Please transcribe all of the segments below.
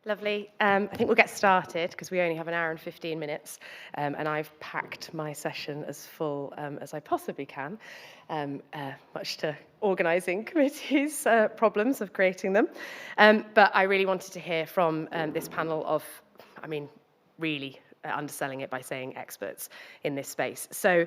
Lovely. I think we'll get started because we only have an hour and 15 minutes, and I've packed my session as full as I possibly can, much to organising committees' problems of creating them. But I really wanted to hear from this panel of, really underselling it by saying experts in this space. So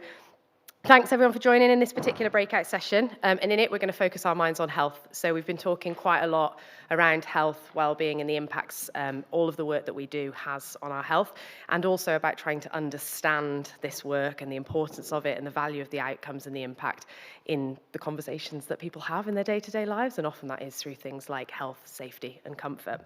thanks everyone for joining in this particular breakout session, and in it we're going to focus our minds on health. So we've been talking quite a lot around health, well-being and the impacts all of the work that we do has on our health, and also about trying to understand this work and the importance of it and the value of the outcomes and the impact in the conversations that people have in their day-to-day lives, and often that is through things like health, safety and comfort.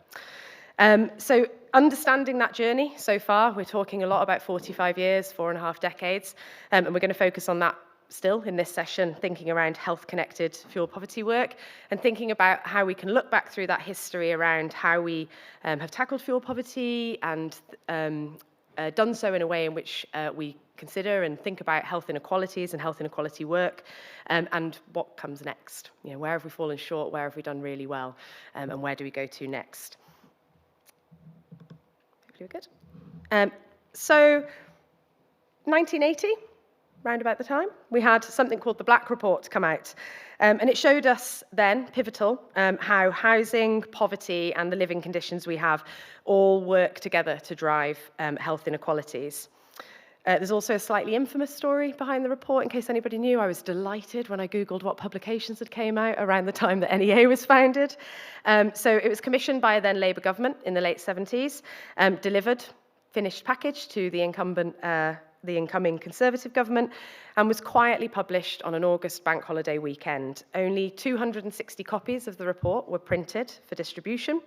So understanding that journey so far, we're talking a lot about 45 years, 4.5 decades, and we're going to focus on that still in this session, thinking around health-connected fuel poverty work and thinking about how we can look back through that history around how we have tackled fuel poverty and done so in a way in which we consider and think about health inequalities and health inequality work, and what comes next. Where have we fallen short, where have we done really well, and where do we go to next? Hopefully we're good. So 1980, round about the time, we had something called the Black Report come out. And it showed us then, pivotal, how housing, poverty and the living conditions we have all work together to drive health inequalities. There's also a slightly infamous story behind the report. In case anybody knew, I was delighted when I Googled what publications had came out around the time that NEA was founded. So it was commissioned by a then Labour government in the late 70s, delivered, finished package to the incoming Conservative government, and was quietly published on an August bank holiday weekend. Only 260 copies of the report were printed for distribution,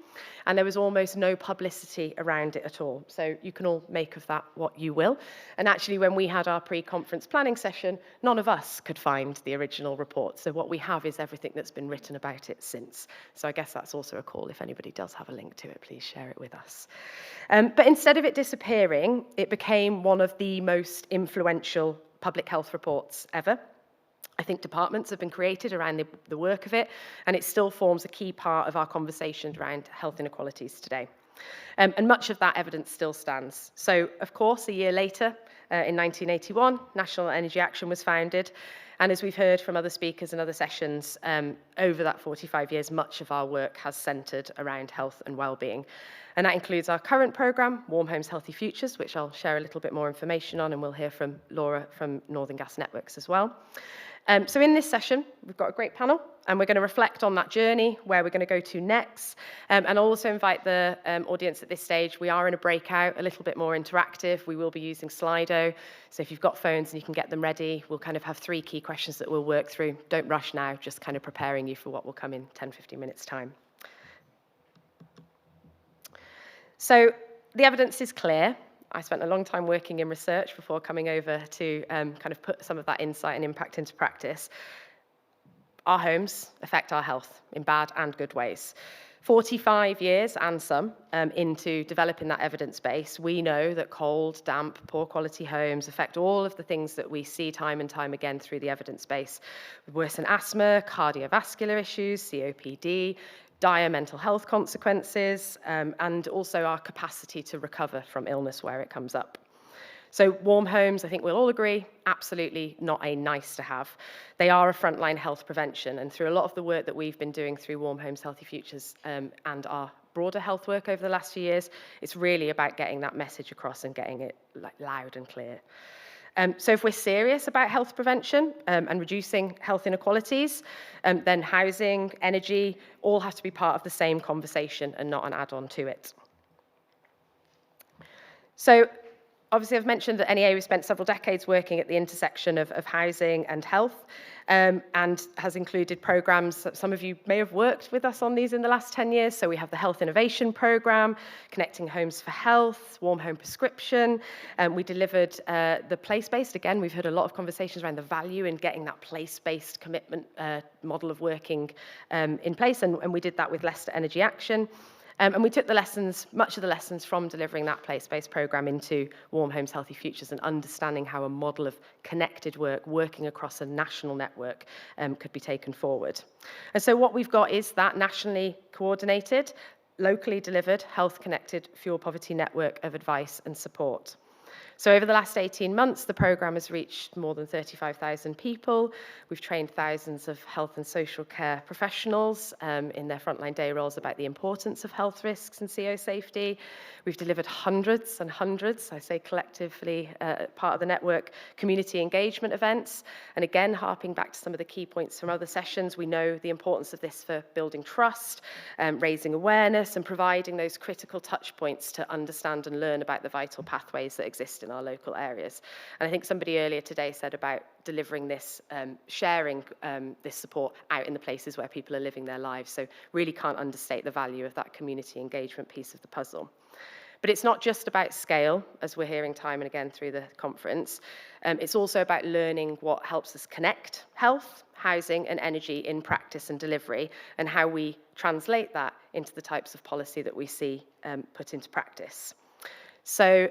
and there was almost no publicity around it at all. So you can all make of that what you will. And actually, when we had our pre-conference planning session, none of us could find the original report. So what we have is everything that's been written about it since. So I guess that's also a call. If anybody does have a link to it, please share it with us. But instead of it disappearing, it became one of the most influential public health reports ever. I think departments have been created around the work of it, and it still forms a key part of our conversations around health inequalities today. And much of that evidence still stands. So, of course, a year later, in 1981, National Energy Action was founded. And as we've heard from other speakers and other sessions, over that 45 years, much of our work has centred around health and well-being. And that includes our current programme, Warm Homes, Healthy Futures, which I'll share a little bit more information on, and we'll hear from Laura from Northern Gas Networks as well. So in this session, we've got a great panel, and we're going to reflect on that journey, where we're going to go to next, and I'll also invite the audience at this stage. We are in a breakout, a little bit more interactive. We will be using Slido, so if you've got phones and you can get them ready, we'll kind of have 3 key questions that we'll work through. Don't rush now, just kind of preparing you for what will come in 10-15 minutes' time. So the evidence is clear. I spent a long time working in research before coming over to kind of put some of that insight and impact into practice. Our homes affect our health in bad and good ways. 45 years and some into developing that evidence base, we know that cold, damp, poor quality homes affect all of the things that we see time and time again through the evidence base. Worsen asthma, cardiovascular issues, COPD, dire mental health consequences, and also our capacity to recover from illness where it comes up. So warm homes, I think we'll all agree, absolutely not a nice to have. They are a frontline health prevention, and through a lot of the work that we've been doing through Warm Homes, Healthy Futures and our broader health work over the last few years, it's really about getting that message across and getting it loud and clear. So if we're serious about health prevention and reducing health inequalities, then housing, energy, all have to be part of the same conversation and not an add-on to it. So obviously, I've mentioned that NEA, we spent several decades working at the intersection of housing and health, and has included programs. Some of you may have worked with us on these in the last 10 years. So we have the Health Innovation Programme, Connecting Homes for Health, Warm Home Prescription. We delivered the place-based. Again, we've heard a lot of conversations around the value in getting that place-based commitment model of working in place, and we did that with Leicester Energy Action. And we took the lessons, much of the lessons from delivering that place-based programme into Warm Homes, Healthy Futures, and understanding how a model of connected work, working across a national network, could be taken forward. And so what we've got is that nationally coordinated, locally delivered, health-connected fuel poverty network of advice and support. So over the last 18 months, the programme has reached more than 35,000 people. We've trained thousands of health and social care professionals in their frontline day roles about the importance of health risks and CO safety. We've delivered hundreds and hundreds, I say collectively, part of the network, community engagement events. And again, harping back to some of the key points from other sessions, we know the importance of this for building trust, raising awareness, and providing those critical touch points to understand and learn about the vital pathways that exist in our local areas. And I think somebody earlier today said about delivering this, sharing this support out in the places where people are living their lives. So really can't understate the value of that community engagement piece of the puzzle. But it's not just about scale, as we're hearing time and again through the conference. It's also about learning what helps us connect health, housing and energy in practice and delivery, and how we translate that into the types of policy that we see put into practice. So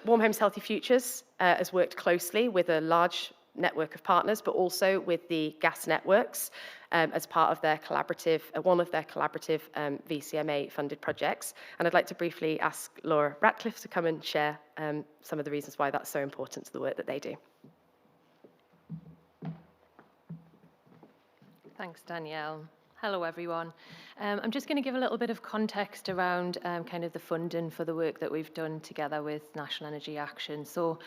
Warm Homes Healthy Futures has worked closely with a large network of partners, but also with the gas networks as part of their collaborative, one of their collaborative VCMA-funded projects. And I'd like to briefly ask Laura Ratcliffe to come and share some of the reasons why that's so important to the work that they do. Thanks, Danielle. Hello, everyone. I'm just going to give a little bit of context around kind of the funding for the work that we've done together with National Energy Action. So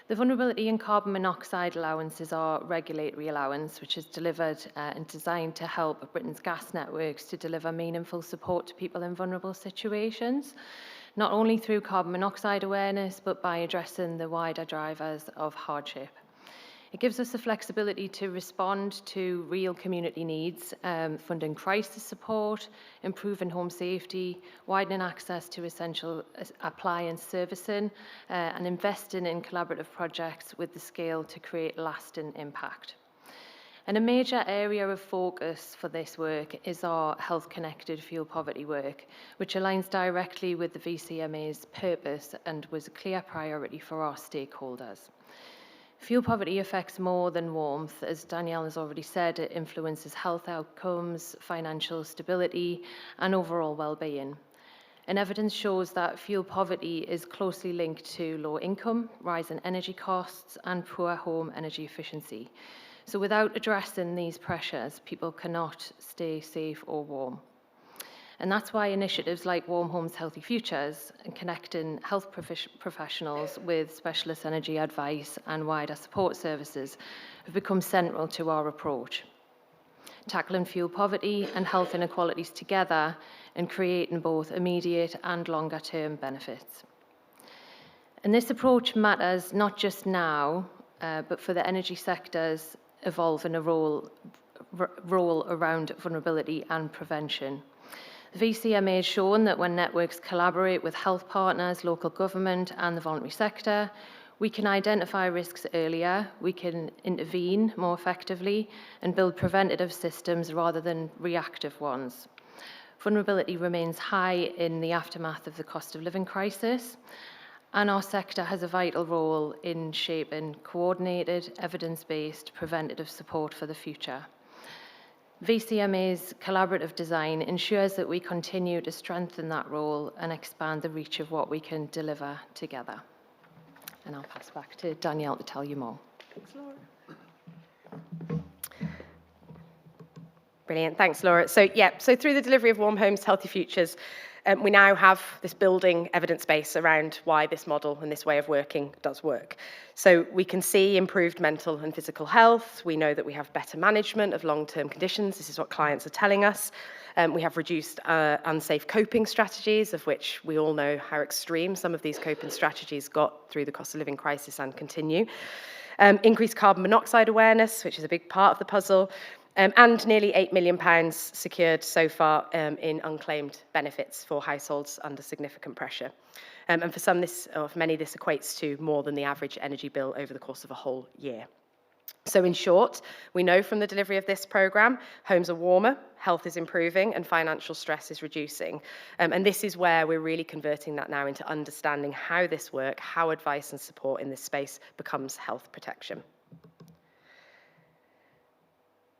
the vulnerability and carbon monoxide allowance is our regulatory allowance, which is delivered and designed to help Britain's gas networks to deliver meaningful support to people in vulnerable situations, not only through carbon monoxide awareness, but by addressing the wider drivers of hardship. It gives us the flexibility to respond to real community needs, funding crisis support, improving home safety, widening access to essential appliance servicing, and investing in collaborative projects with the scale to create lasting impact. And a major area of focus for this work is our health-connected fuel poverty work, which aligns directly with the VCMA's purpose and was a clear priority for our stakeholders. Fuel poverty affects more than warmth. As Danielle has already said, it influences health outcomes, financial stability, and overall well-being. And evidence shows that fuel poverty is closely linked to low income, rising energy costs, and poor home energy efficiency. So without addressing these pressures, people cannot stay safe or warm. And that's why initiatives like Warm Homes Healthy Futures and connecting health professionals with specialist energy advice and wider support services have become central to our approach. Tackling fuel poverty and health inequalities together and creating both immediate and longer term benefits. And this approach matters not just now, but for the energy sector's evolving a role around vulnerability and prevention. The VCMA has shown that when networks collaborate with health partners, local government, and the voluntary sector, we can identify risks earlier, we can intervene more effectively, and build preventative systems rather than reactive ones. Vulnerability remains high in the aftermath of the cost of living crisis, and our sector has a vital role in shaping coordinated, evidence-based preventative support for the future. VCMA's collaborative design ensures that we continue to strengthen that role and expand the reach of what we can deliver together. And I'll pass back to Danielle to tell you more. Thanks, Laura. Brilliant, thanks, Laura. So through the delivery of Warm Homes Healthy Futures, we now have this building evidence base around why this model and this way of working does work. So we can see improved mental and physical health. We know that we have better management of long-term conditions. This is what clients are telling us. We have reduced unsafe coping strategies, of which we all know how extreme some of these coping strategies got through the cost of living crisis and continue. Increased carbon monoxide awareness, which is a big part of the puzzle. And nearly £8 million secured so far in unclaimed benefits for households under significant pressure. And for some, for many, this equates to more than the average energy bill over the course of a whole year. So in short, we know from the delivery of this programme, homes are warmer, health is improving, and financial stress is reducing. And this is where we're really converting that now into understanding how this works, how advice and support in this space becomes health protection.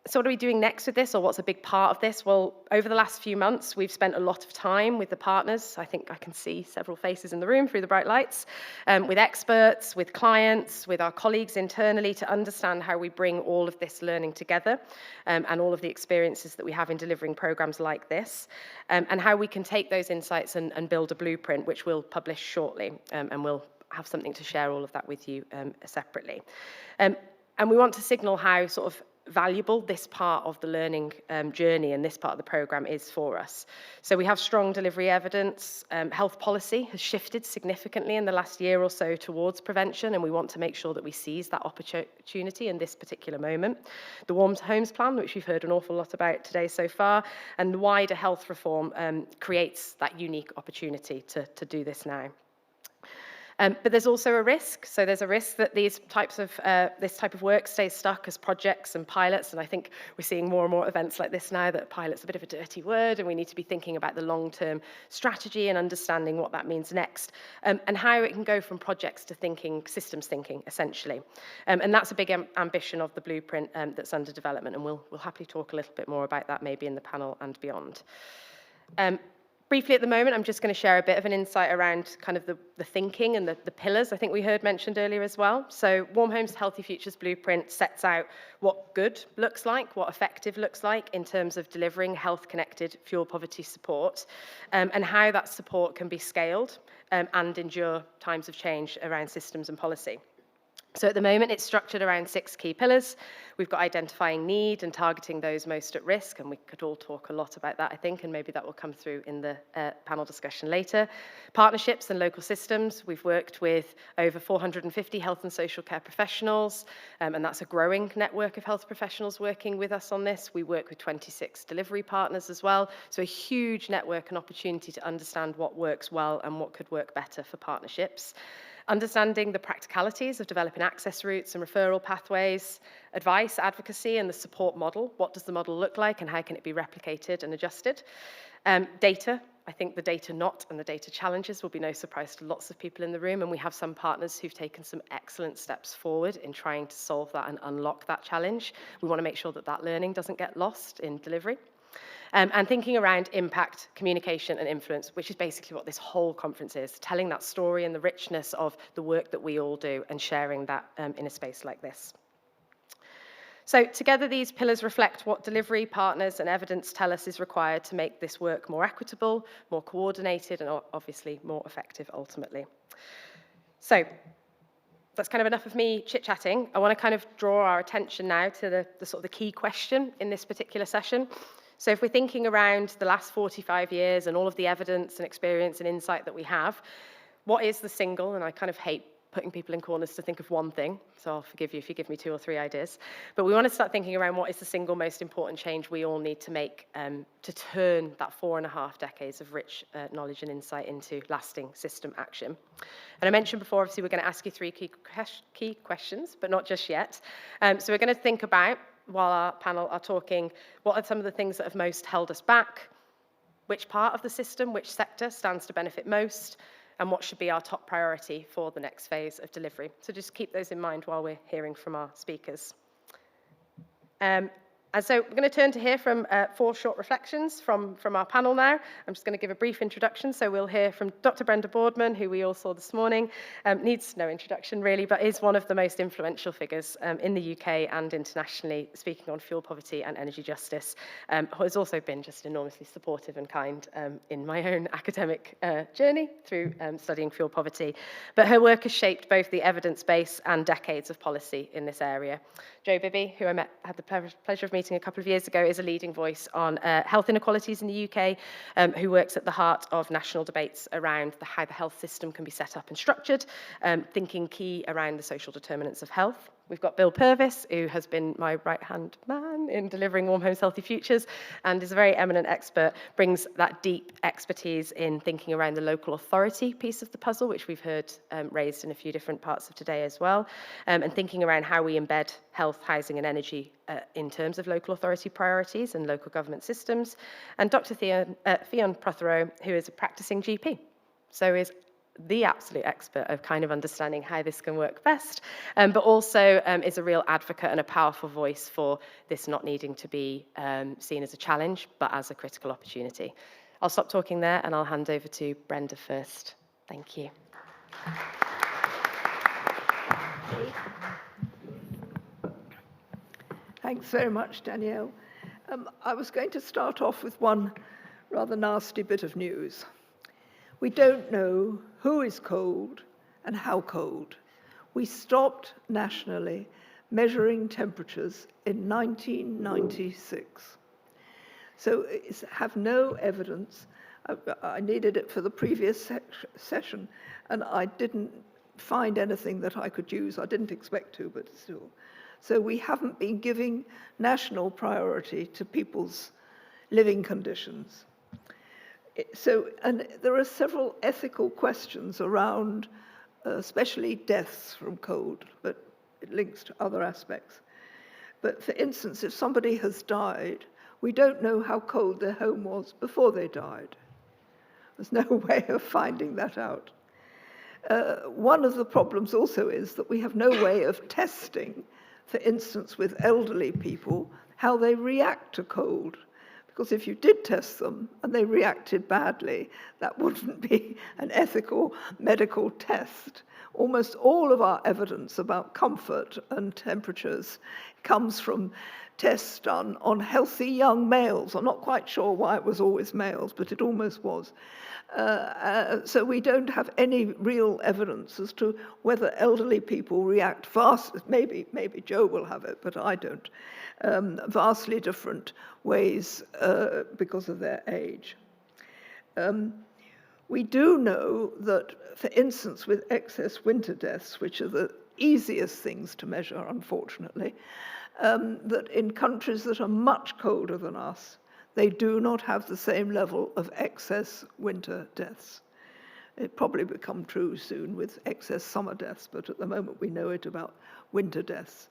So what are we doing next with this, or what's a big part of this? Well, over the last few months, we've spent a lot of time with the partners. I think I can see several faces in the room through the bright lights, with experts, with clients, with our colleagues internally, to understand how we bring all of this learning together, and all of the experiences that we have in delivering programs like this, and how we can take those insights and build a blueprint, which we'll publish shortly, and we'll have something to share all of that with you separately. And we want to signal how sort of valuable this part of the learning journey and this part of the programme is for us. So we have strong delivery evidence. Health policy has shifted significantly in the last year or so towards prevention, and we want to make sure that we seize that opportunity in this particular moment. The Warm Homes Plan, which we've heard an awful lot about today so far, and the wider health reform creates that unique opportunity to do this now. But there's also a risk. So there's a risk that this type of work stays stuck as projects and pilots. And I think we're seeing more and more events like this now that pilot's a bit of a dirty word, and we need to be thinking about the long-term strategy and understanding what that means next, and how it can go from projects to systems thinking, essentially. And that's a big ambition of the blueprint that's under development. And we'll happily talk a little bit more about that maybe in the panel and beyond. Briefly at the moment, I'm just going to share a bit of an insight around kind of the thinking and the pillars I think we heard mentioned earlier as well. So Warm Homes Healthy Futures Blueprint sets out what good looks like, what effective looks like in terms of delivering health-connected fuel poverty support, and how that support can be scaled and endure times of change around systems and policy. So at the moment, it's structured around 6 key pillars. We've got identifying need and targeting those most at risk, and we could all talk a lot about that, I think, and maybe that will come through in the panel discussion later. Partnerships and local systems. We've worked with over 450 health and social care professionals, and that's a growing network of health professionals working with us on this. We work with 26 delivery partners as well, so a huge network and opportunity to understand what works well and what could work better for partnerships. Understanding the practicalities of developing access routes and referral pathways, advice, advocacy, and the support model. What does the model look like and how can it be replicated and adjusted? Data. I think the data not and the data challenges will be no surprise to lots of people in the room, and we have some partners who've taken some excellent steps forward in trying to solve that and unlock that challenge. We want to make sure that that learning doesn't get lost in delivery. And thinking around impact, communication, and influence, which is basically what this whole conference is, telling that story and the richness of the work that we all do and sharing that in a space like this. So together, these pillars reflect what delivery partners and evidence tell us is required to make this work more equitable, more coordinated, and obviously more effective ultimately. So that's kind of enough of me chit-chatting. I want to kind of draw our attention now to the sort of the key question in this particular session. So if we're thinking around the last 45 years and all of the evidence and experience and insight that we have, what is the single, and I kind of hate putting people in corners to think of one thing, so I'll forgive you if you give me 2 or 3 ideas, but we want to start thinking around what is the single most important change we all need to make to turn that 4.5 decades of rich knowledge and insight into lasting system action. And I mentioned before, obviously, we're going to ask you 3 key questions, but not just yet. So we're going to think about, while our panel are talking, what are some of the things that have most held us back, which part of the system, which sector stands to benefit most, and what should be our top priority for the next phase of delivery. So just keep those in mind while we're hearing from our speakers. And so we're going to turn to hear from 4 short reflections from our panel now. I'm just going to give a brief introduction. So we'll hear from Dr. Brenda Boardman, who we all saw this morning. Needs no introduction, really, but is one of the most influential figures in the UK and internationally, speaking on fuel poverty and energy justice, who has also been just enormously supportive and kind in my own academic journey through studying fuel poverty. But her work has shaped both the evidence base and decades of policy in this area. Bibby, who I had the pleasure of meeting a couple of years ago, is a leading voice on health inequalities in the UK, who works at the heart of national debates around how the health system can be set up and structured, thinking key around the social determinants of health. We've got Bill Purvis, who has been my right-hand man in delivering Warm Homes Healthy Futures and is a very eminent expert, brings that deep expertise in thinking around the local authority piece of the puzzle, which we've heard raised in a few different parts of today as well, and thinking around how we embed health, housing and energy in terms of local authority priorities and local government systems. And Dr. Fionn Prothero, who is a practicing GP, so is the absolute expert of kind of understanding how this can work best, but also is a real advocate and a powerful voice for this not needing to be seen as a challenge, but as a critical opportunity. I'll stop talking there and I'll hand over to Brenda first. Thank you. Thanks very much, Danielle. I was going to start off with one rather nasty bit of news. We don't know who is cold and how cold. We stopped nationally measuring temperatures in 1996. So have no evidence. I needed it for the previous session, and I didn't find anything that I could use. I didn't expect to, but still. So we haven't been giving national priority to people's living conditions. And there are several ethical questions around, especially deaths from cold, but it links to other aspects. But for instance, if somebody has died, we don't know how cold their home was before they died. There's no way of finding that out. One of the problems also is that we have no way of testing, for instance, with elderly people, how they react to cold. Because if you did test them and they reacted badly, that wouldn't be an ethical medical test. Almost all of our evidence about comfort and temperatures comes from tests done on healthy young males. I'm not quite sure why it was always males, but it almost was. So we don't have any real evidence as to whether elderly people react maybe Joe will have it, but I don't, vastly different ways because of their age. We do know that, for instance, with excess winter deaths, which are the easiest things to measure, unfortunately, that in countries that are much colder than us, they do not have the same level of excess winter deaths. It probably become true soon with excess summer deaths, but at the moment we know it about winter deaths.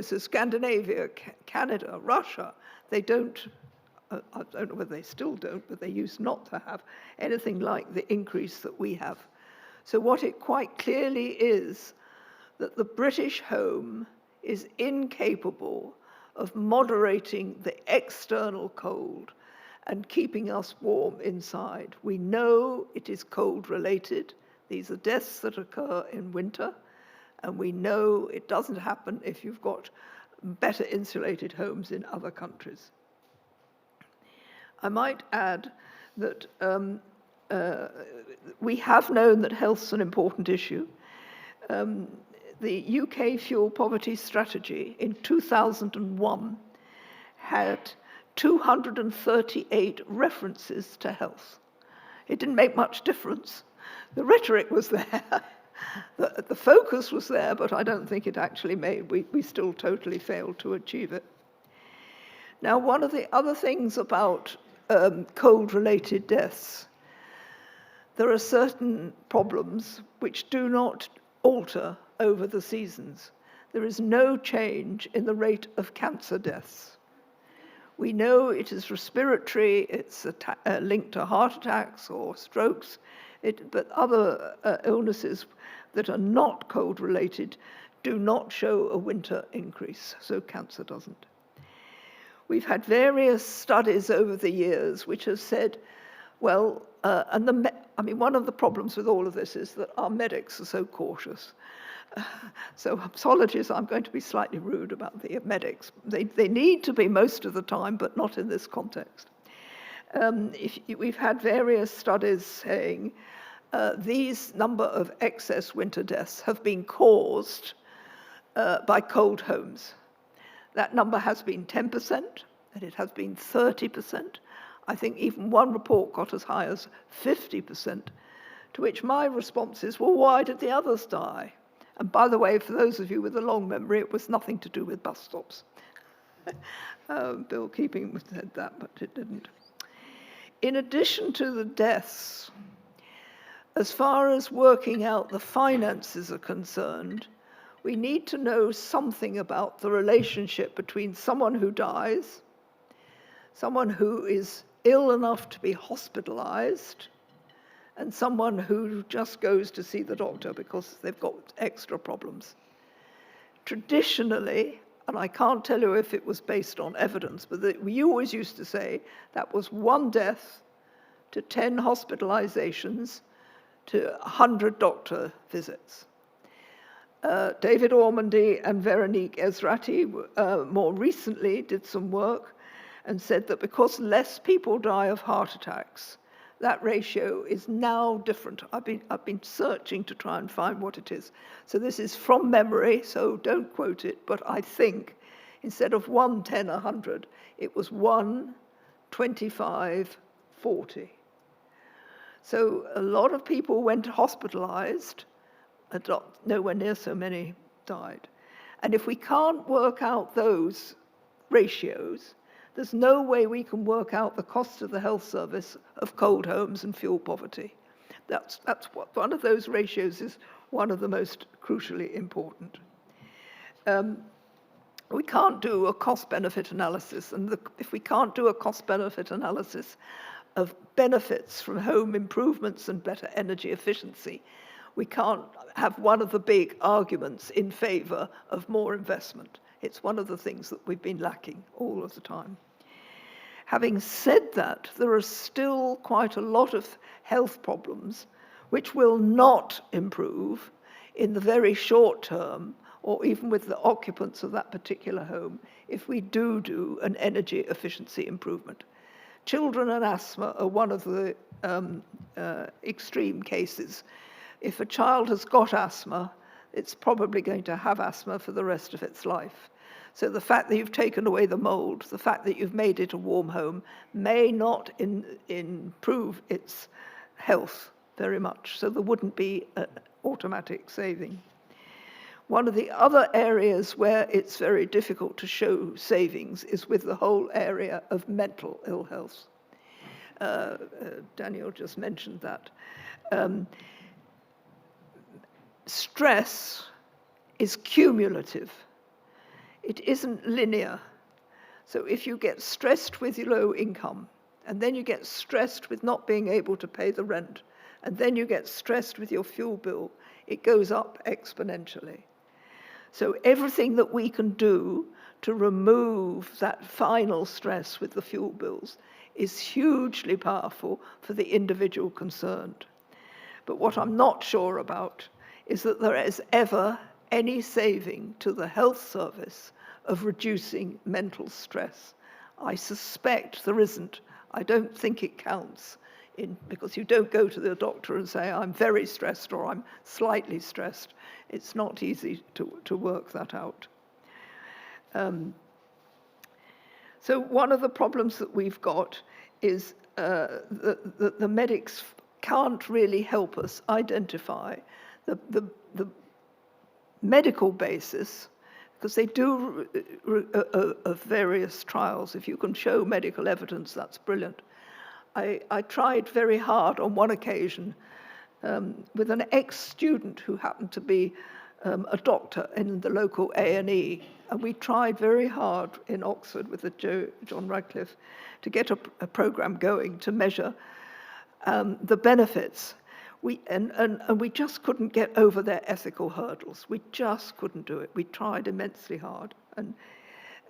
So Scandinavia, Canada, Russia, they don't, I don't know whether they still don't, but they used not to have anything like the increase that we have. So what it quite clearly is that the British home is incapable of moderating the external cold and keeping us warm inside. We know it is cold related. These are deaths that occur in winter, and we know it doesn't happen if you've got better insulated homes in other countries. I might add that we have known that health's an important issue. The UK Fuel Poverty Strategy in 2001 had 238 references to health. It didn't make much difference. The rhetoric was there, the focus was there, but I don't think it actually made, we still totally failed to achieve it. Now, one of the other things about cold-related deaths, there are certain problems which do not alter over the seasons. There is no change in the rate of cancer deaths. We know it is respiratory, it's linked to heart attacks or strokes, but other illnesses that are not cold-related do not show a winter increase, so cancer doesn't. We've had various studies over the years which have said, well, one of the problems with all of this is that our medics are so cautious. So apologies, I'm going to be slightly rude about the medics. They need to be most of the time, but not in this context. We've had various studies saying these number of excess winter deaths have been caused by cold homes. That number has been 10%, and it has been 30%. I think even one report got as high as 50%, to which my response is, well, why did the others die? And by the way, for those of you with a long memory, it was nothing to do with bus stops. Bill Keeping said that, but it didn't. In addition to the deaths, as far as working out the finances are concerned, we need to know something about the relationship between someone who dies, someone who is ill enough to be hospitalized, and someone who just goes to see the doctor because they've got extra problems. Traditionally, and I can't tell you if it was based on evidence, but we always used to say that was 1 death to 10 hospitalizations to 100 doctor visits. David Ormandy and Veronique Ezrati more recently did some work and said that because less people die of heart attacks, that ratio is now different. I've been searching to try and find what it is. So this is from memory, so don't quote it, but I think instead of 1, 10, 100, it was 1, 25, 40. So a lot of people went hospitalized, nowhere near so many died. And if we can't work out those ratios, there's no way we can work out the cost of the health service of cold homes and fuel poverty. That's what one of those ratios is, one of the most crucially important. We can't do a cost-benefit analysis, and if we can't do a cost-benefit analysis of benefits from home improvements and better energy efficiency, we can't have one of the big arguments in favor of more investment. It's one of the things that we've been lacking all of the time. Having said that, there are still quite a lot of health problems which will not improve in the very short term, or even with the occupants of that particular home, if we do an energy efficiency improvement. Children and asthma are one of the extreme cases. If a child has got asthma, it's probably going to have asthma for the rest of its life. So the fact that you've taken away the mold, the fact that you've made it a warm home, may not improve its health very much. So there wouldn't be an automatic saving. One of the other areas where it's very difficult to show savings is with the whole area of mental ill health. Danielle just mentioned that. Stress is cumulative. It isn't linear. So if you get stressed with your low income, and then you get stressed with not being able to pay the rent, and then you get stressed with your fuel bill, it goes up exponentially. So everything that we can do to remove that final stress with the fuel bills is hugely powerful for the individual concerned. But what I'm not sure about is that there is ever any saving to the health service of reducing mental stress. I suspect there isn't. I don't think it counts, because you don't go to the doctor and say, I'm very stressed or I'm slightly stressed. It's not easy to work that out. So one of the problems that we've got is that the medics can't really help us identify the medical basis, because they do of various trials. If you can show medical evidence, that's brilliant. I tried very hard on one occasion with an ex-student who happened to be a doctor in the local A&E, and we tried very hard in Oxford with John Ratcliffe to get a program going to measure the benefits. And we just couldn't get over their ethical hurdles. We just couldn't do it. We tried immensely hard. And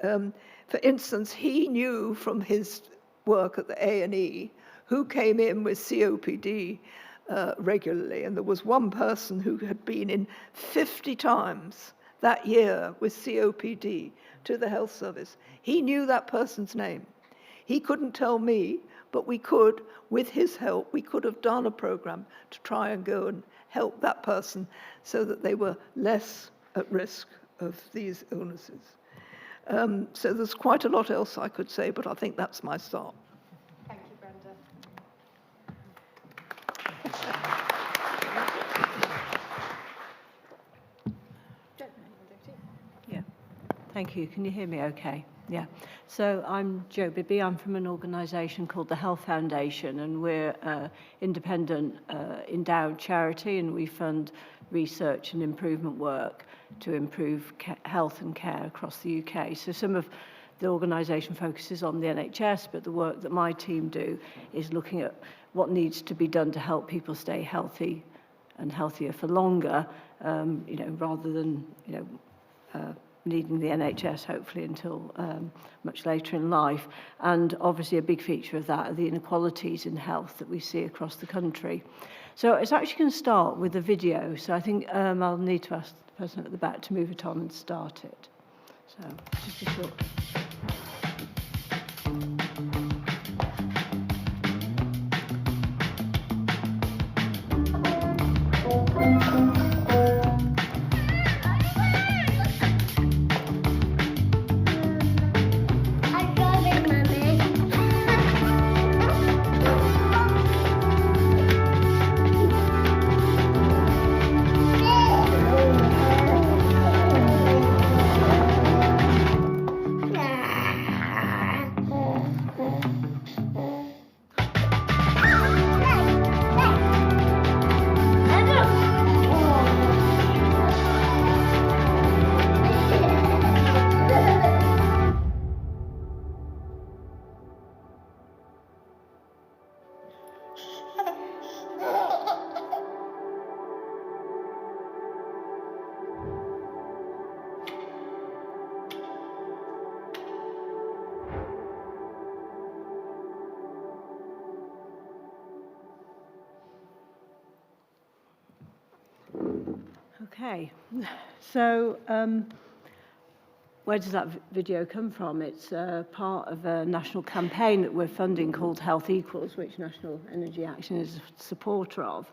for instance, he knew from his work at the A&E who came in with COPD regularly. And there was one person who had been in 50 times that year with COPD to the health service. He knew that person's name. He couldn't tell me, but we could, with his help, we could have done a program to try and go and help that person so that they were less at risk of these illnesses. So there's quite a lot else I could say, but I think that's my start. Thank you, Brenda. Yeah, thank you. Can you hear me okay? Yeah. So I'm Bibby. I'm from an organisation called the Health Foundation, and we're an independent endowed charity, and we fund research and improvement work to improve health and care across the UK. So some of the organisation focuses on the NHS, but the work that my team do is looking at what needs to be done to help people stay healthy and healthier for longer, rather than, needing the NHS hopefully until much later in life. And obviously a big feature of that are the inequalities in health that we see across the country. So it's actually going to start with a video. So I think I'll need to ask the person at the back to move it on and start it. So just a short. Okay, so where does that video come from? It's part of a national campaign that we're funding called Health Equals, which National Energy Action is a supporter of.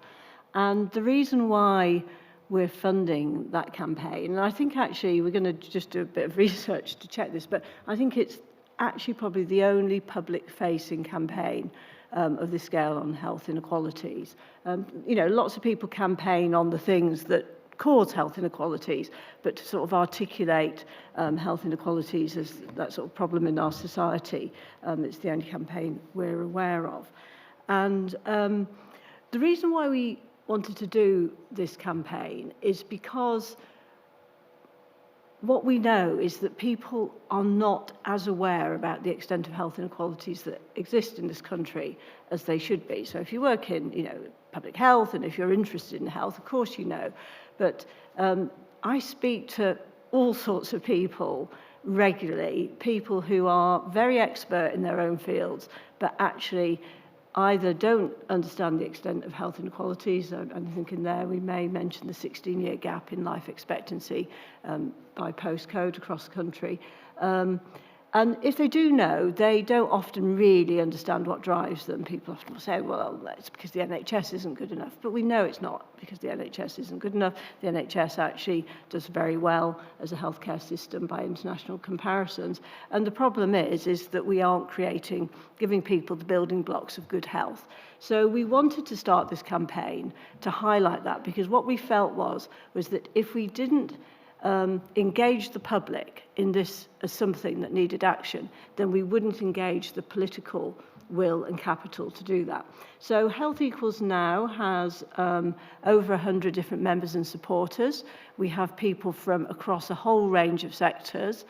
And the reason why we're funding that campaign, and I think actually we're going to just do a bit of research to check this, but I think it's actually probably the only public-facing campaign of this scale on health inequalities. Lots of people campaign on the things that cause health inequalities, but to sort of articulate health inequalities as that sort of problem in our society, it's the only campaign we're aware of. And the reason why we wanted to do this campaign is because what we know is that people are not as aware about the extent of health inequalities that exist in this country as they should be. So if you work in, public health, and if you're interested in health, of course you know. But I speak to all sorts of people regularly, people who are very expert in their own fields, but actually either don't understand the extent of health inequalities. I'm thinking there we may mention the 16-year gap in life expectancy by postcode across the country. And if they do know, they don't often really understand what drives them. People often will say, well, it's because the NHS isn't good enough. But we know it's not because the NHS isn't good enough. The NHS actually does very well as a healthcare system by international comparisons. And the problem is that we aren't giving people the building blocks of good health. So we wanted to start this campaign to highlight that, because what we felt was that if we didn't engage the public in this as something that needed action, then we wouldn't engage the political will and capital to do that. So Health Equals now has over 100 different members and supporters. We have people from across a whole range of sectors,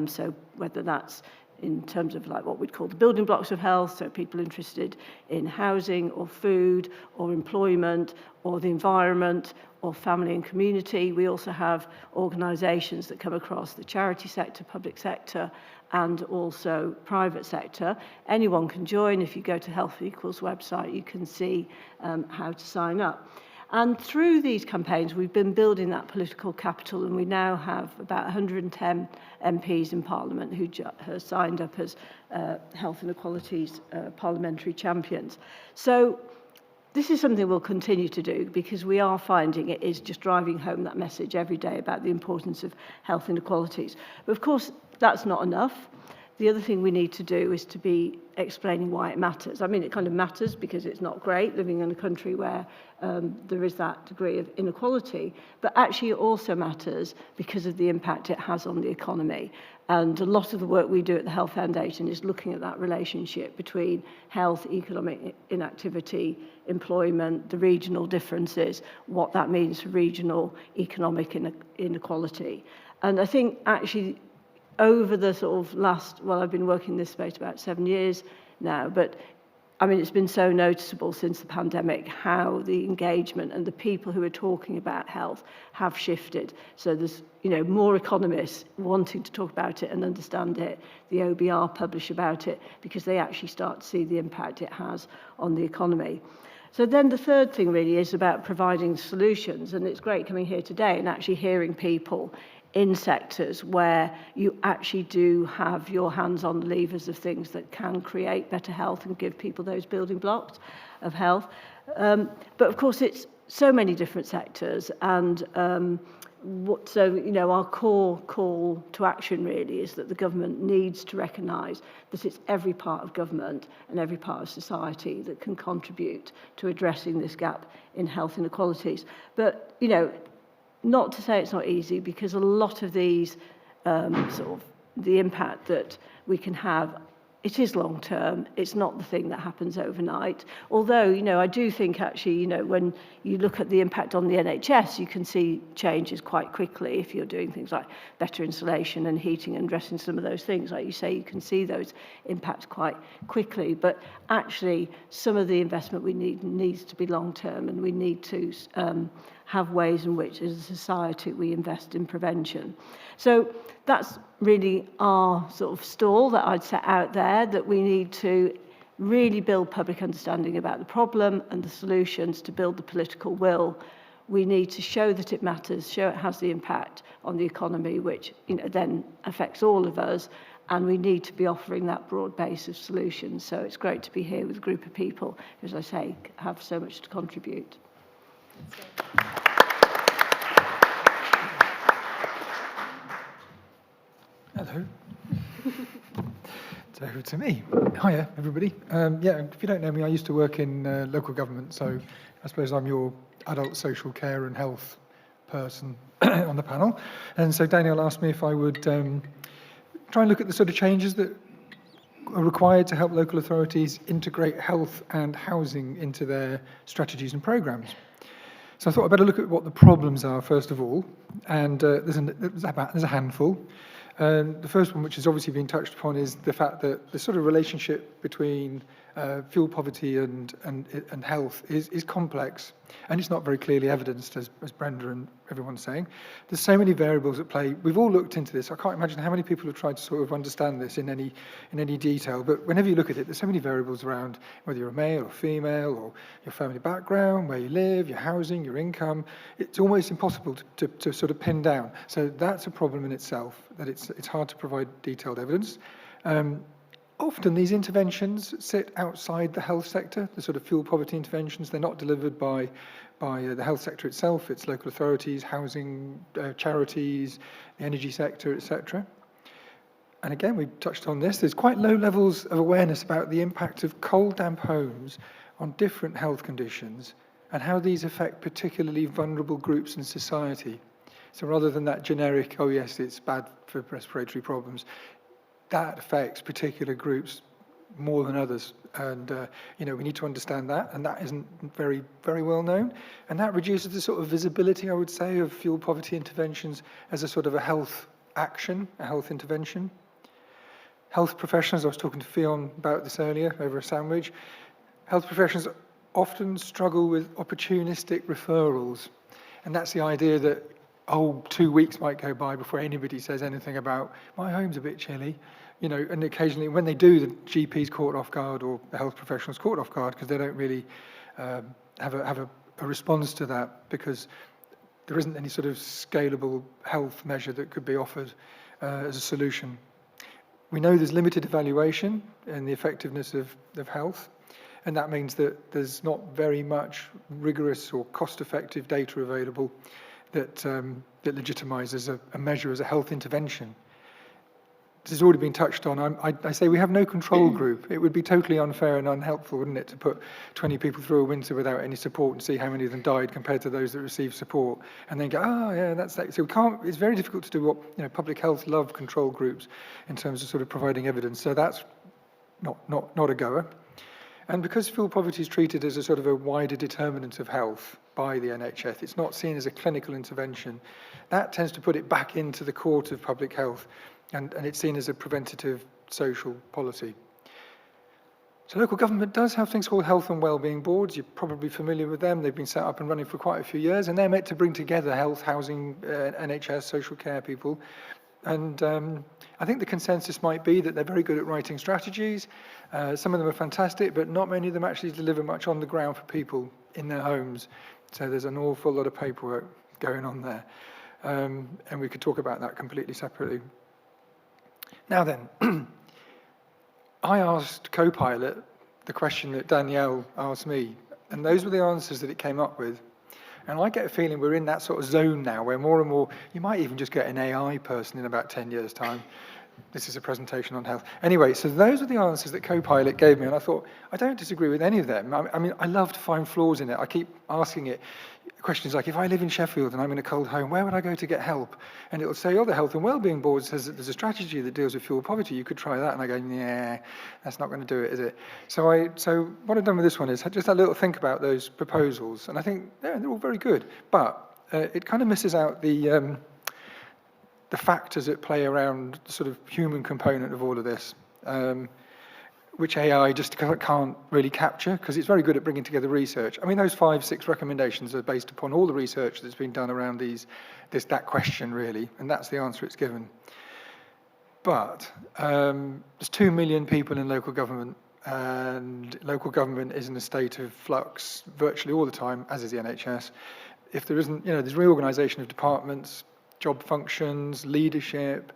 so whether that's in terms of like what we'd call the building blocks of health, so people interested in housing or food or employment or the environment or family and community. We also have organisations that come across the charity sector, public sector, and also private sector. Anyone can join. If you go to Health Equals website, you can see how to sign up. And through these campaigns, we've been building that political capital, and we now have about 110 MPs in Parliament who have signed up as health inequalities parliamentary champions. So this is something we'll continue to do, because we are finding it is just driving home that message every day about the importance of health inequalities. But of course, that's not enough. The other thing we need to do is to be explaining why it matters. I mean, it kind of matters because it's not great living in a country where there is that degree of inequality, but actually it also matters because of the impact it has on the economy. And a lot of the work we do at the Health Foundation is looking at that relationship between health, economic inactivity, employment, the regional differences, what that means for regional economic inequality. And I think actually over the sort of last, well, I've been working in this space about 7 years now, but I mean, it's been so noticeable since the pandemic how the engagement and the people who are talking about health have shifted. So there's, more economists wanting to talk about it and understand it. The OBR publish about it because they actually start to see the impact it has on the economy. So then the third thing really is about providing solutions, and it's great coming here today and actually hearing people in sectors where you actually do have your hands on the levers of things that can create better health and give people those building blocks of health. But of course, it's so many different sectors, and our core call to action really is that the government needs to recognise that it's every part of government and every part of society that can contribute to addressing this gap in health inequalities. But, not to say it's not easy, because a lot of these the impact that we can have, it is long term. It's not the thing that happens overnight. Although, I do think actually, when you look at the impact on the NHS, you can see changes quite quickly if you're doing things like better insulation and heating and addressing some of those things. Like you say, you can see those impacts quite quickly. But actually, some of the investment we need needs to be long term, and we need to have ways in which, as a society, we invest in prevention. So that's really our sort of stall that I'd set out there, that we need to really build public understanding about the problem and the solutions to build the political will. We need to show that it matters, show it has the impact on the economy, which then affects all of us, and we need to be offering that broad base of solutions. So it's great to be here with a group of people who, as I say, have so much to contribute. Hello. It's over to me. Hiya, everybody. If you don't know me, I used to work in local government, so I suppose I'm your adult social care and health person on the panel. And so Danielle asked me if I would try and look at the sort of changes that are required to help local authorities integrate health and housing into their strategies and programmes. So I thought I'd better look at what the problems are first of all, and there's a handful. The first one, which has obviously been touched upon, is the fact that the sort of relationship between fuel poverty and health is complex, and it's not very clearly evidenced, as Brenda and everyone's saying. There's so many variables at play. We've all looked into this. I can't imagine how many people have tried to sort of understand this in any detail, but whenever you look at it, there's so many variables around whether you're a male or female, or your family background, where you live, your housing, your income. It's almost impossible to sort of pin down. So that's a problem in itself, that it's hard to provide detailed evidence. Often these interventions sit outside the health sector, the sort of fuel poverty interventions. They're not delivered by the health sector itself. It's local authorities, housing, charities, the energy sector, etc. And again, we touched on this. There's quite low levels of awareness about the impact of cold, damp homes on different health conditions and how these affect particularly vulnerable groups in society. So rather than that generic, oh yes, it's bad for respiratory problems, that affects particular groups more than others, and we need to understand that, and that isn't very, very well known, and that reduces the sort of visibility, I would say, of fuel poverty interventions as a sort of a health action, a health intervention. Health professionals, I was talking to Fionn about this earlier over a sandwich, health professionals often struggle with opportunistic referrals, and that's the idea that 2 weeks might go by before anybody says anything about, my home's a bit chilly, and occasionally when they do, the GP's caught off guard or the health professionals caught off guard because they don't really have a response to that, because there isn't any sort of scalable health measure that could be offered as a solution. We know there's limited evaluation in the effectiveness of health, and that means that there's not very much rigorous or cost-effective data available that legitimises a measure as a health intervention. This has already been touched on. I say we have no control group. It would be totally unfair and unhelpful, wouldn't it, to put 20 people through a winter without any support and see how many of them died compared to those that received support, and then go, that's that. So we can't. It's very difficult to do what public health love control groups in terms of sort of providing evidence. So that's not a goer. And because fuel poverty is treated as a sort of a wider determinant of health by the NHS, it's not seen as a clinical intervention, that tends to put it back into the court of public health, and it's seen as a preventative social policy. So local government does have things called health and wellbeing boards. You're probably familiar with them. They've been set up and running for quite a few years, and they're meant to bring together health, housing, NHS, social care people. And I think the consensus might be that they're very good at writing strategies. Some of them are fantastic, but not many of them actually deliver much on the ground for people in their homes. So there's an awful lot of paperwork going on there. And we could talk about that completely separately. Now then, I asked Copilot the question that Danielle asked me, and those were the answers that it came up with. And I get a feeling we're in that sort of zone now where more and more, you might even just get an AI person in about 10 years' time. This is a presentation on health. Anyway, so those are the answers that Copilot gave me, and I thought, I don't disagree with any of them. I mean, I love to find flaws in it. I keep asking it questions like, if I live in Sheffield and I'm in a cold home, where would I go to get help? And it'll say, oh, the Health and Wellbeing Board says that there's a strategy that deals with fuel poverty. You could try that. And I go, yeah, that's not going to do it, is it? So what I've done with this one is just a little think about those proposals. And I think they're all very good. But it kind of misses out the factors at play around the sort of human component of all of this, which AI just can't really capture, because it's very good at bringing together research. I mean, those 5-6 recommendations are based upon all the research that's been done around that question, really, and that's the answer it's given. But there's 2 million people in local government, and local government is in a state of flux virtually all the time, as is the NHS. If there isn't, there's reorganisation of departments, job functions, leadership,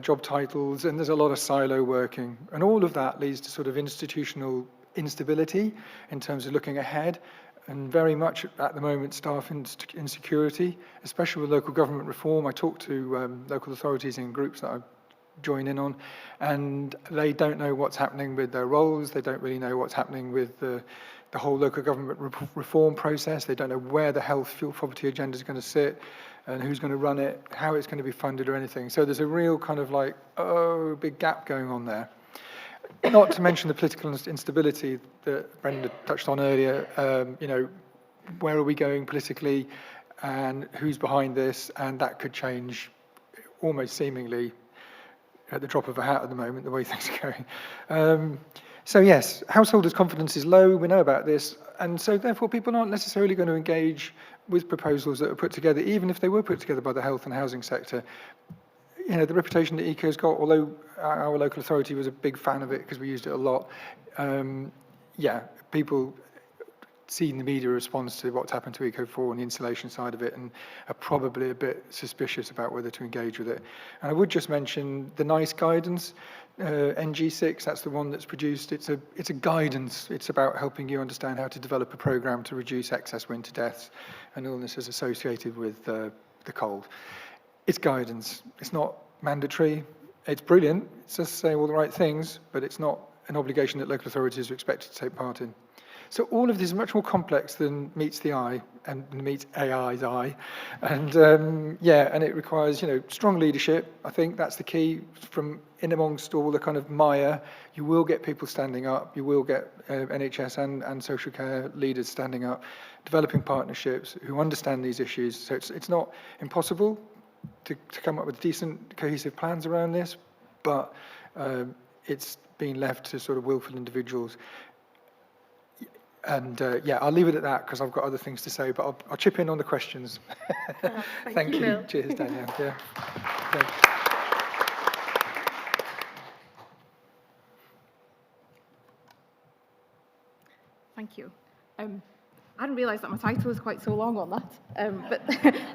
job titles, and there's a lot of silo working. And all of that leads to sort of institutional instability in terms of looking ahead, and very much at the moment staff insecurity, especially with local government reform. I talk to local authorities in groups that I join in on, and they don't know what's happening with their roles. They don't really know what's happening with the whole local government reform process. They don't know where the health, fuel poverty agenda is going to sit, and who's going to run it, how it's going to be funded or anything. So there's a real kind of big gap going on there. Not to mention the political instability that Brenda touched on earlier. Where are we going politically, and who's behind this? And that could change almost seemingly at the drop of a hat at the moment, the way things are going. So yes, householders' confidence is low. We know about this. And so therefore people aren't necessarily going to engage with proposals that are put together, even if they were put together by the health and housing sector. The reputation that ECO's got, although our local authority was a big fan of it because we used it a lot, people see in the media a response to what's happened to Eco4 and the insulation side of it, and are probably a bit suspicious about whether to engage with it. And I would just mention the NICE guidance, NG6, that's the one that's produced. It's a guidance. It's about helping you understand how to develop a program to reduce excess winter deaths and illnesses associated with the cold. It's guidance. It's not mandatory. It's brilliant. It does say all the right things, but it's not an obligation that local authorities are expected to take part in. So all of this is much more complex than meets the eye and meets AI's eye. And and it requires, strong leadership. I think that's the key. From in amongst all the kind of mire, you will get people standing up. You will get NHS and social care leaders standing up, developing partnerships who understand these issues. So it's not impossible to come up with decent, cohesive plans around this, but it's been left to sort of willful individuals. And I'll leave it at that because I've got other things to say, but I'll chip in on the questions. Thank you. Cheers, Danielle. Yeah. Thanks. Thank you. I hadn't realised that my title was quite so long on that, but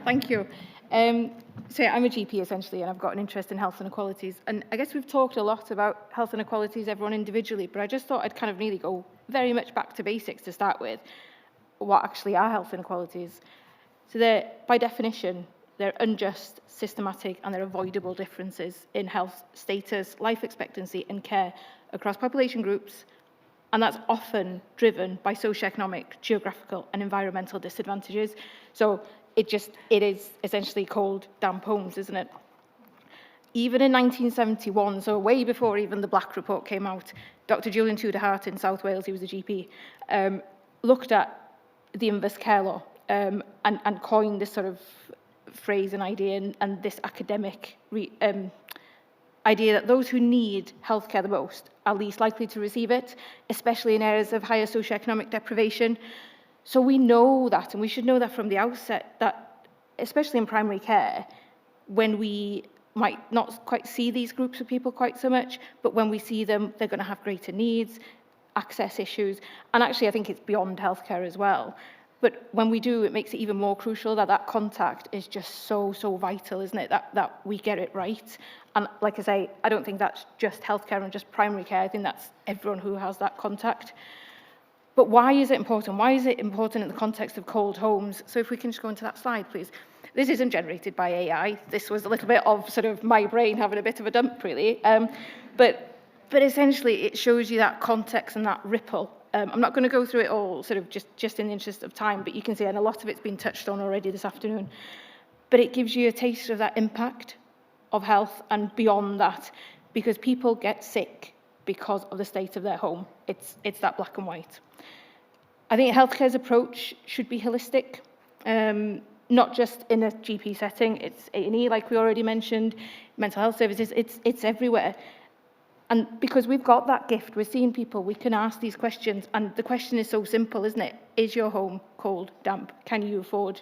thank you. So I'm a GP essentially, and I've got an interest in health inequalities. And I guess we've talked a lot about health inequalities, everyone individually, but I just thought I'd kind of really go very much back to basics to start with. What actually are health inequalities? So they're, by definition, they're unjust, systematic, and they're avoidable differences in health status, life expectancy, and care across population groups. And that's often driven by socioeconomic, geographical, and environmental disadvantages. So it is essentially called damn poems, isn't it? even in 1971, so way before even the Black Report came out, Dr. Julian Tudor-Hart in South Wales, he was a GP, looked at the inverse care law and coined this sort of phrase and idea and this academic idea that those who need healthcare the most are least likely to receive it, especially in areas of higher socioeconomic deprivation. So we know that, and we should know that from the outset, that especially in primary care, when we might not quite see these groups of people quite so much, but when we see them, they're going to have greater needs, access issues, and actually I think it's beyond healthcare as well. But when we do, it makes it even more crucial that contact is just so vital, isn't it? That we get it right. And like I say, I don't think that's just healthcare and just primary care. I think that's everyone who has that contact. But why is it important? Why is it important in the context of cold homes? So if we can just go into that slide, please. This isn't generated by AI. This was a little bit of sort of my brain having a bit of a dump, really. But essentially, it shows you that context and that ripple. I'm not going to go through it all sort of just in the interest of time, but you can see, and a lot of it's been touched on already this afternoon. But it gives you a taste of that impact of health and beyond that, because people get sick because of the state of their home. It's that black and white. I think healthcare's approach should be holistic, not just in a GP setting. It's A&E, like we already mentioned, mental health services. It's everywhere. And because we've got that gift, we're seeing people, we can ask these questions. And the question is so simple, isn't it? Is your home cold, damp? Can you afford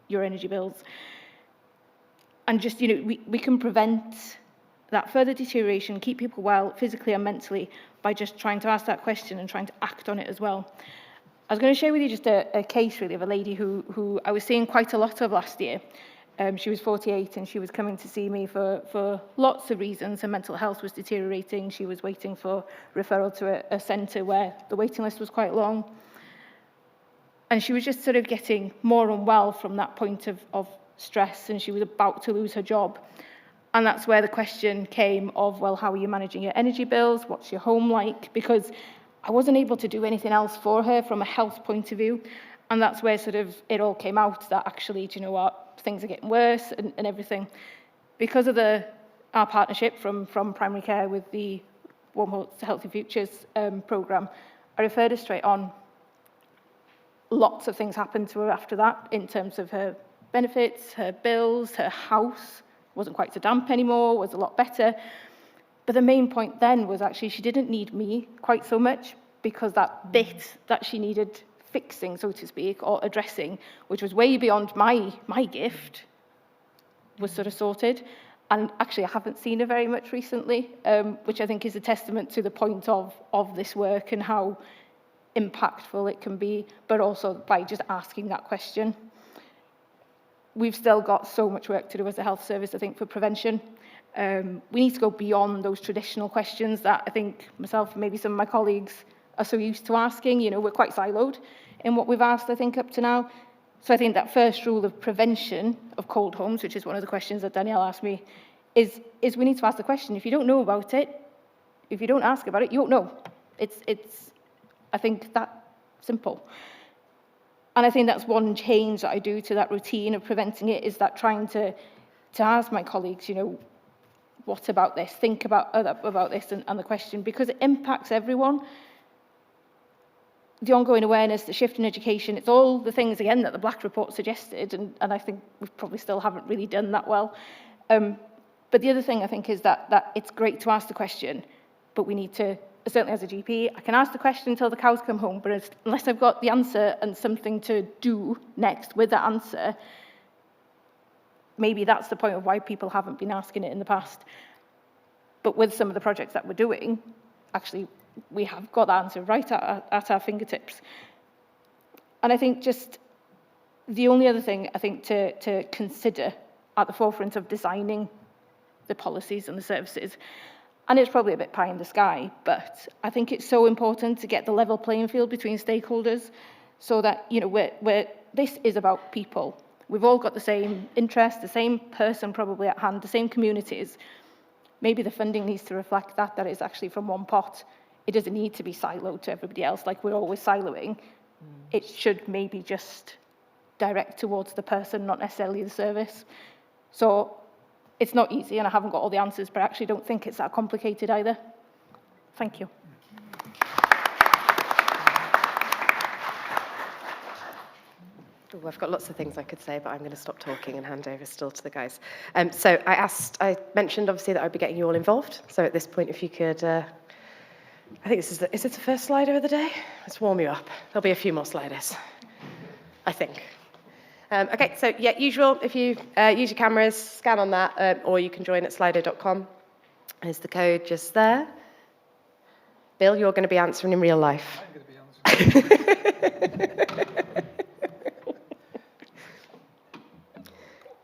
your energy bills? And just, we can prevent that further deterioration, keep people well physically and mentally by just trying to ask that question and trying to act on it as well. I was going to share with you just a case really of a lady who I was seeing quite a lot of last year. She was 48 and she was coming to see me for lots of reasons. Her mental health was deteriorating. She was waiting for referral to a centre where the waiting list was quite long. And she was just sort of getting more unwell from that point of stress, and she was about to lose her job. And that's where the question came of, well, how are you managing your energy bills? What's your home like? Because I wasn't able to do anything else for her from a health point of view. And that's where sort of it all came out that actually, do you know what? Things are getting worse and everything. Because of our partnership from primary care with the Warm to Healthy Futures programme, I referred her straight on. Lots of things happened to her after that in terms of her benefits, her bills, her house wasn't quite so damp anymore, was a lot better. But the main point then was actually she didn't need me quite so much, because that bit that she needed fixing, so to speak, or addressing, which was way beyond my gift, was sort of sorted. And actually, I haven't seen her very much recently, which I think is a testament to the point of this work and how impactful it can be, but also by just asking that question. We've still got so much work to do as a health service, I think, for prevention. We need to go beyond those traditional questions that I think myself and maybe some of my colleagues are so used to asking. We're quite siloed in what we've asked, I think, up to now. So I think that first rule of prevention of cold homes, which is one of the questions that Danielle asked me, is we need to ask the question. If you don't know about it, if you don't ask about it, you won't know. It's I think, that simple. And I think that's one change that I do to that routine of preventing it, is that trying to ask my colleagues, what about this? Think about this and the question, because it impacts everyone. The ongoing awareness, the shift in education, it's all the things, again, that the Black Report suggested, and I think we probably still haven't really done that well. But the other thing, I think, is that it's great to ask the question, but we need to, certainly as a GP, I can ask the question until the cows come home, but unless I've got the answer and something to do next with that answer, maybe that's the point of why people haven't been asking it in the past. But with some of the projects that we're doing, actually, we have got the answer right at our fingertips. And I think just the only other thing, I think, to consider at the forefront of designing the policies and the services, and it's probably a bit pie in the sky, but I think it's so important to get the level playing field between stakeholders so that, this is about people. We've all got the same interest, the same person probably at hand, the same communities. Maybe the funding needs to reflect that it's actually from one pot. It doesn't need to be siloed to everybody else like we're always siloing. It should maybe just direct towards the person, not necessarily the service. So it's not easy and I haven't got all the answers, but I actually don't think it's that complicated either. Thank you. Ooh, I've got lots of things I could say, but I'm going to stop talking and hand over still to the guys. So I mentioned obviously that I'd be getting you all involved. So at this point, if you could, I think is it the first slider of the day? Let's warm you up. There'll be a few more sliders, I think. Okay, so yeah, usual, if you use your cameras, scan on that, or you can join at slido.com. There's the code just there. Bill, you're going to be answering in real life. I'm going to be answering.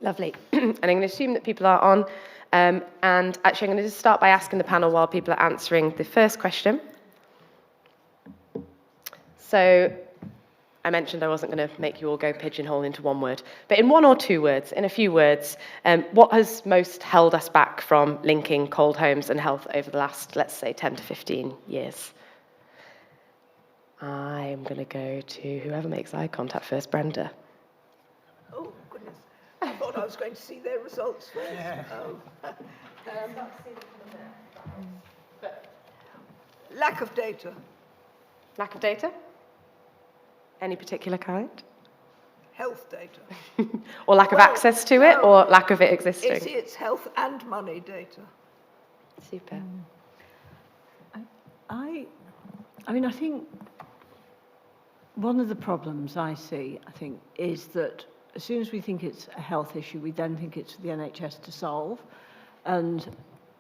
Lovely. And I'm going to assume that people are on. And actually, I'm going to just start by asking the panel while people are answering the first question. So I mentioned I wasn't going to make you all go pigeonhole into one word. But in one or two words, in a few words, what has most held us back from linking cold homes and health over the last, let's say, 10 to 15 years? I'm going to go to whoever makes eye contact first, Brenda. Oh, goodness. I thought I was going to see their results first. Yeah. Oh. Lack of data. Lack of data? Any particular kind? Health data. Or lack of access to it, or lack of it existing? It's health and money data. Super. I mean, I think one of the problems I see, is that as soon as we think it's a health issue, we then think it's for the NHS to solve. And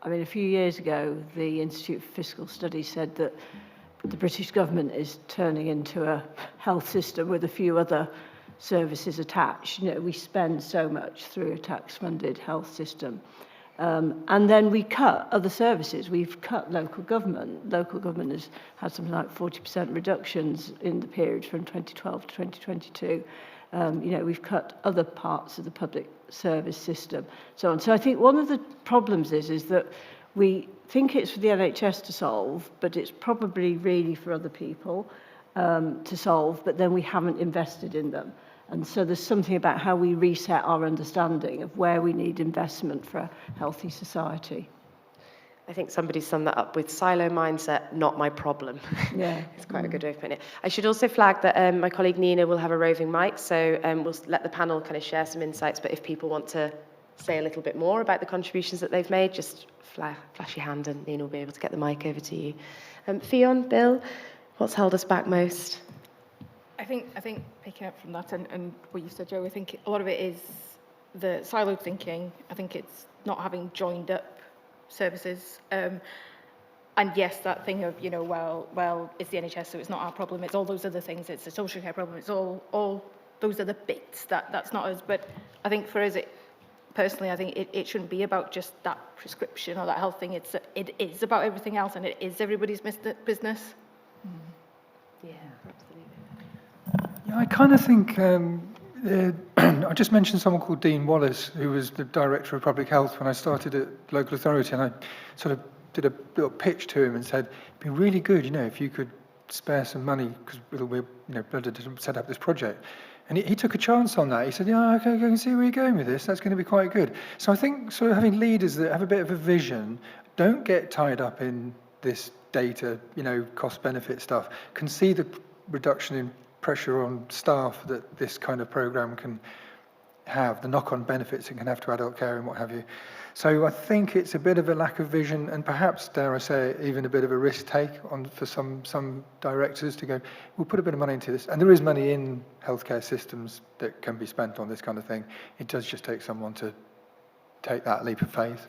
I mean, a few years ago, the Institute for Fiscal Studies said that the British government is turning into a health system with a few other services attached. You know, we spend so much through a tax-funded health system. And then we cut other services. We've cut local government. Local government has had something like 40% reductions in the period from 2012 to 2022. We've cut other parts of the public service system, so on. So I think one of the problems is that we think it's for the NHS to solve, but it's probably really for other people to solve, but then we haven't invested in them. And so there's something about how we reset our understanding of where we need investment for a healthy society. I think somebody summed that up with silo mindset, not my problem. Yeah. It's quite a good way of putting it. I should also flag that my colleague Nina will have a roving mic, so we'll let the panel kind of share some insights, but if people want to say a little bit more about the contributions that they've made, just flash your hand and Nina will be able to get the mic over to you. Fionn, Bill, what's held us back most? I think picking up from that and what you said, Joe, I think a lot of it is the siloed thinking. I think it's not having joined up services. And yes, that thing of, well, it's the NHS, so it's not our problem. It's all those other things. It's the social care problem. It's all those other bits that's not us. But I think for us, personally, I think it shouldn't be about just that prescription or that health thing. It is about everything else, and it is everybody's business. Yeah, absolutely. Yeah, I kind of think, I just mentioned someone called Dean Wallace, who was the Director of Public Health when I started at local authority, and I sort of did a little pitch to him and said, it'd be really good, if you could spare some money, because we're, Brenda to set up this project. And he took a chance on that. He said, yeah, okay, I can see where you're going with this. That's going to be quite good. So I think sort of having leaders that have a bit of a vision, don't get tied up in this data, cost-benefit stuff, can see the reduction in pressure on staff that this kind of program can have, the knock-on benefits it can have to adult care and what have you. So I think it's a bit of a lack of vision and perhaps, dare I say, even a bit of a risk take for some directors to go, we'll put a bit of money into this. And there is money in healthcare systems that can be spent on this kind of thing. It does just take someone to take that leap of faith.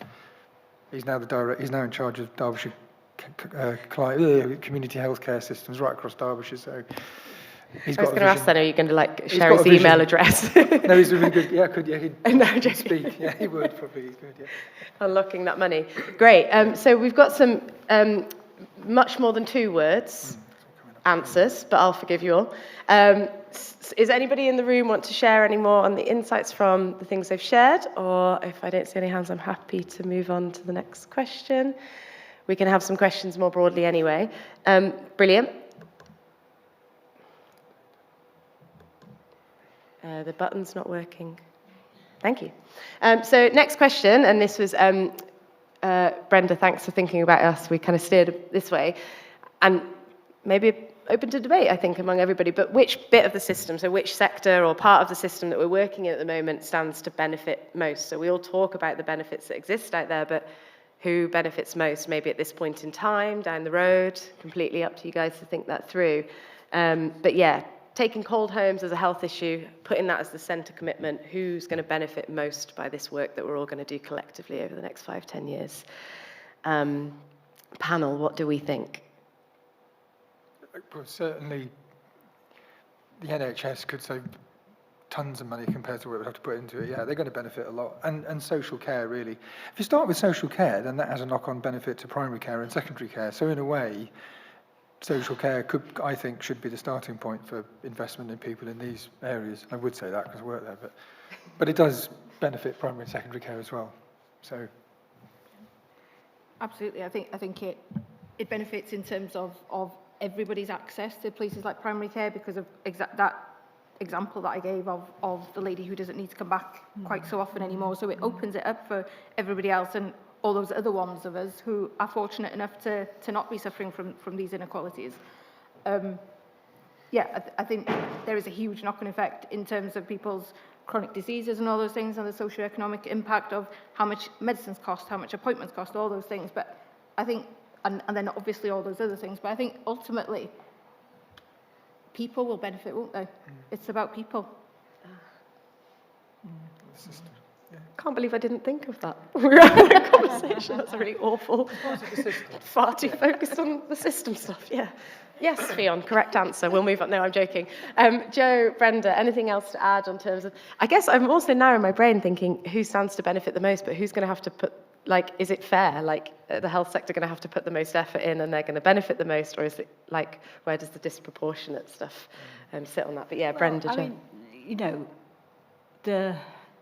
He's now in charge of Derbyshire community healthcare systems right across Derbyshire. So I was going to ask then, are you going to share his email address? No, he's really good. Yeah, he'd speak. Yeah, he would probably. He's good, yeah. Unlocking that money. Great. So we've got some much more than 2 words answers, but I'll forgive you all. Is anybody in the room want to share any more on the insights from the things they've shared? Or if I don't see any hands, I'm happy to move on to the next question. We can have some questions more broadly anyway. Brilliant. The button's not working. Thank you. So next question, and this was Brenda, thanks for thinking about us. We kind of steered this way, and maybe open to debate, I think, among everybody, but which bit of the system, so which sector or part of the system that we're working in at the moment stands to benefit most? So we all talk about the benefits that exist out there, but who benefits most, maybe at this point in time, down the road? Completely up to you guys to think that through. But yeah, taking cold homes as a health issue, putting that as the centre commitment, who's going to benefit most by this work that we're all going to do collectively over the next 5-10 years? Panel, what do we think? Well, certainly the NHS could save tons of money compared to what we have to put into it. Yeah, they're going to benefit a lot. And social care, really. If you start with social care, then that has a knock-on benefit to primary care and secondary care. So in a way, social care I think, should be the starting point for investment in people in these areas. I would say that because I work there, but it does benefit primary and secondary care as well. So Absolutely, I think it benefits in terms of everybody's access to places like primary care because of that example that I gave of the lady who doesn't need to come back quite so often anymore. So it opens it up for everybody else and all those other ones of us who are fortunate enough to not be suffering from these inequalities. Yeah, I think there is a huge knock-on effect in terms of people's chronic diseases and all those things, and the socioeconomic impact of how much medicines cost, how much appointments cost, all those things. But I think, and then obviously all those other things, but I think ultimately people will benefit, won't they? It's about people. Can't believe I didn't think of that. We were having a conversation. That's really awful. Far too focused on the system stuff, yeah. Yes, Fionn, correct answer. We'll move on. No, I'm joking. Joe, Brenda, anything else to add on terms of... I guess I'm also now in my brain thinking who stands to benefit the most, but who's going to have to put... Like, is it fair? Like, the health sector going to have to put the most effort in and they're going to benefit the most? Or is it, like, where does the disproportionate stuff sit on that? But yeah, Brenda, Joe. You know,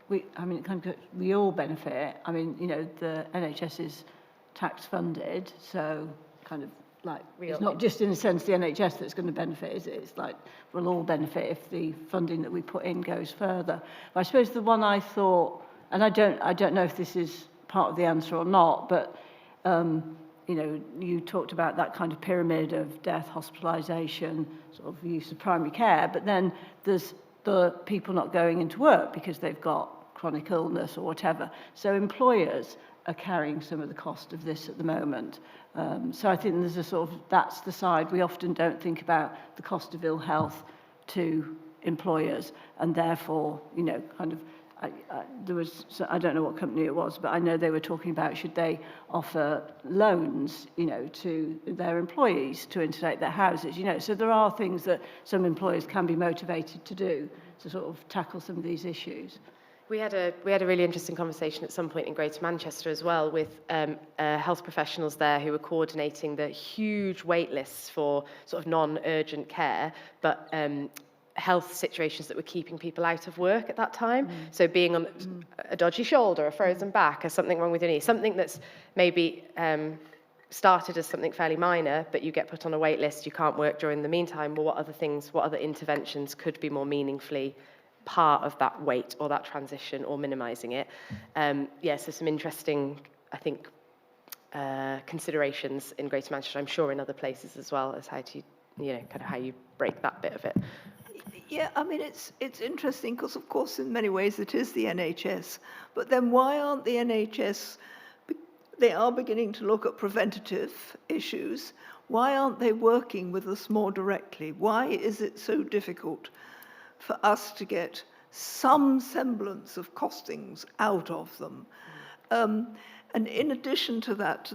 we all benefit. I mean, you know, the NHS is tax funded, so kind of like, it's not just in a sense the NHS that's going to benefit, is it? It's like we'll all benefit if the funding that we put in goes further. But I suppose the one I thought, and I don't know if this is part of the answer or not, but you know, you talked about that kind of pyramid of death, hospitalisation, sort of use of primary care, but then there's the people not going into work because they've got chronic illness or whatever. So employers are carrying some of the cost of this at the moment. So I think there's a sort of, that's the side we often don't think about, the cost of ill health to employers, and therefore, you know, kind of, there was, I don't know what company it was, but I know they were talking about should they offer loans, you know, to their employees to insulate their houses, you know. So there are things that some employers can be motivated to do to sort of tackle some of these issues. We had a really interesting conversation at some point in Greater Manchester as well with health professionals there who were coordinating the huge wait lists for sort of non-urgent care, but health situations that were keeping people out of work at that time. So being on a dodgy shoulder, a frozen back, or something wrong with your knee, something that's maybe started as something fairly minor, but you get put on a wait list, you can't work during the meantime. Well, what other things, what other interventions could be more meaningfully part of that wait or that transition or minimising it? Yeah, so some interesting, I think, considerations in Greater Manchester, I'm sure in other places as well, as how to, you know, kind of how you break that bit of it. Yeah, I mean, it's interesting because, of course, in many ways it is the NHS. But then why aren't the NHS, they are beginning to look at preventative issues. Why aren't they working with us more directly? Why is it so difficult for us to get some semblance of costings out of them? And in addition to that,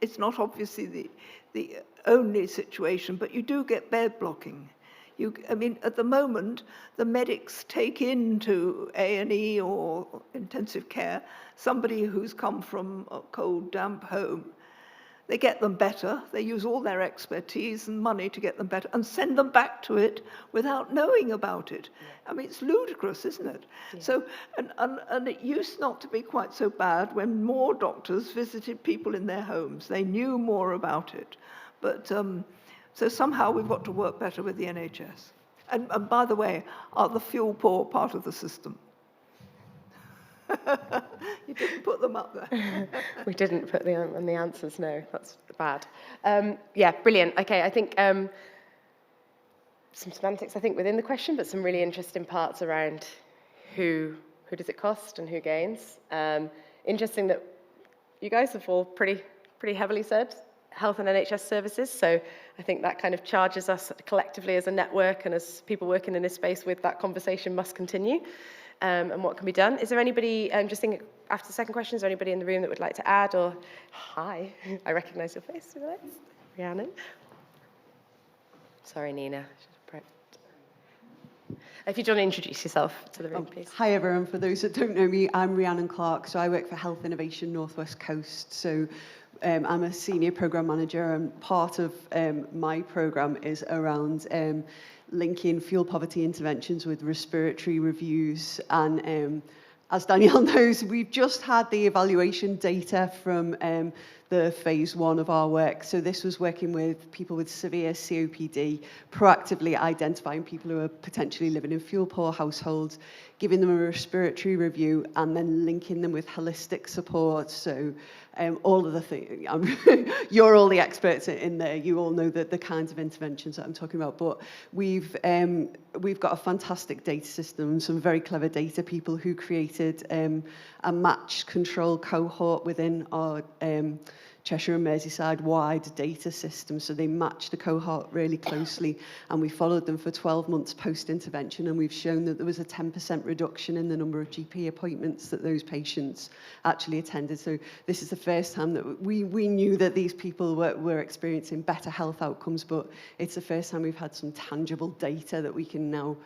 it's not obviously the only situation, but you do get bed blocking. I mean, at the moment, the medics take into A&E or intensive care somebody who's come from a cold, damp home. They get them better. They use all their expertise and money to get them better and send them back to it without knowing about it. I mean, it's ludicrous, isn't it? Yeah. So, and it used not to be quite so bad when more doctors visited people in their homes. They knew more about it. But so somehow we've got to work better with the NHS. And by the way, are the fuel poor part of the system? You didn't put them up there. We didn't put the on the answers, no, that's bad. Yeah, brilliant. Okay, I think some semantics, I think, within the question, but some really interesting parts around who does it cost and who gains. Interesting that you guys have all pretty heavily said health and NHS services, so I think that kind of charges us collectively as a network and as people working in this space with that conversation must continue. And what can be done. Is there anybody, just thinking after the second question, is there anybody in the room that would like to add or, hi, I recognise your face, Rhiannon. Sorry, Nina. If you do want to introduce yourself to the room, please. Hi everyone, for those that don't know me, I'm Rhiannon Clark, so I work for Health Innovation North West Coast, so I'm a senior programme manager, and part of my programme is around linking fuel poverty interventions with respiratory reviews. And as Danielle knows, we've just had the evaluation data from the phase 1 of our work. So this was working with people with severe COPD, proactively identifying people who are potentially living in fuel poor households, giving them a respiratory review, and then linking them with holistic support. So all of the things, you're all the experts in there. You all know the kinds of interventions that I'm talking about. But we've got a fantastic data system, some very clever data people who created a matched control cohort within our Cheshire and Merseyside wide data system. So they matched the cohort really closely, and we followed them for 12 months post-intervention, and we've shown that there was a 10% reduction in the number of GP appointments that those patients actually attended. So this is the first time that we knew that these people were experiencing better health outcomes, but it's the first time we've had some tangible data that we can now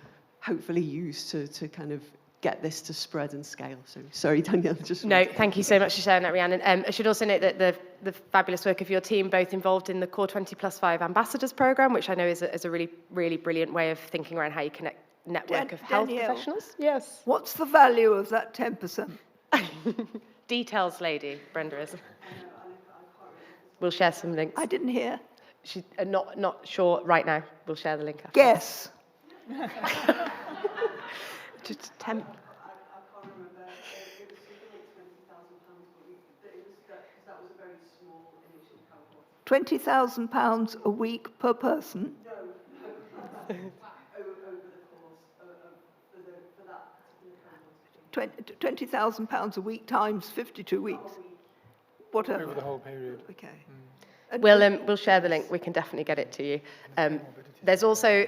hopefully use to kind of get this to spread and scale. So sorry, Danielle. No, thank you so much for sharing that, Rhiannon. I should also note that the fabulous work of your team, both involved in the Core 20+5 Ambassadors Programme, which I know is a really, really brilliant way of thinking around how you connect network of health Danielle, professionals. Yes. What's the value of that 10%? Details, lady. Brenda is. We'll share some links. I didn't hear. She's not sure right now. We'll share the link after. Guess. Just 10. I can't remember. It was something like £20,000, but that was a very small initial cohort. £20,000 a week per person? No, over the course for that particular cohort. £20,000 a week times 52 weeks. Whatever. Over the whole period. Okay. We'll share the link. We can definitely get it to you. There's also,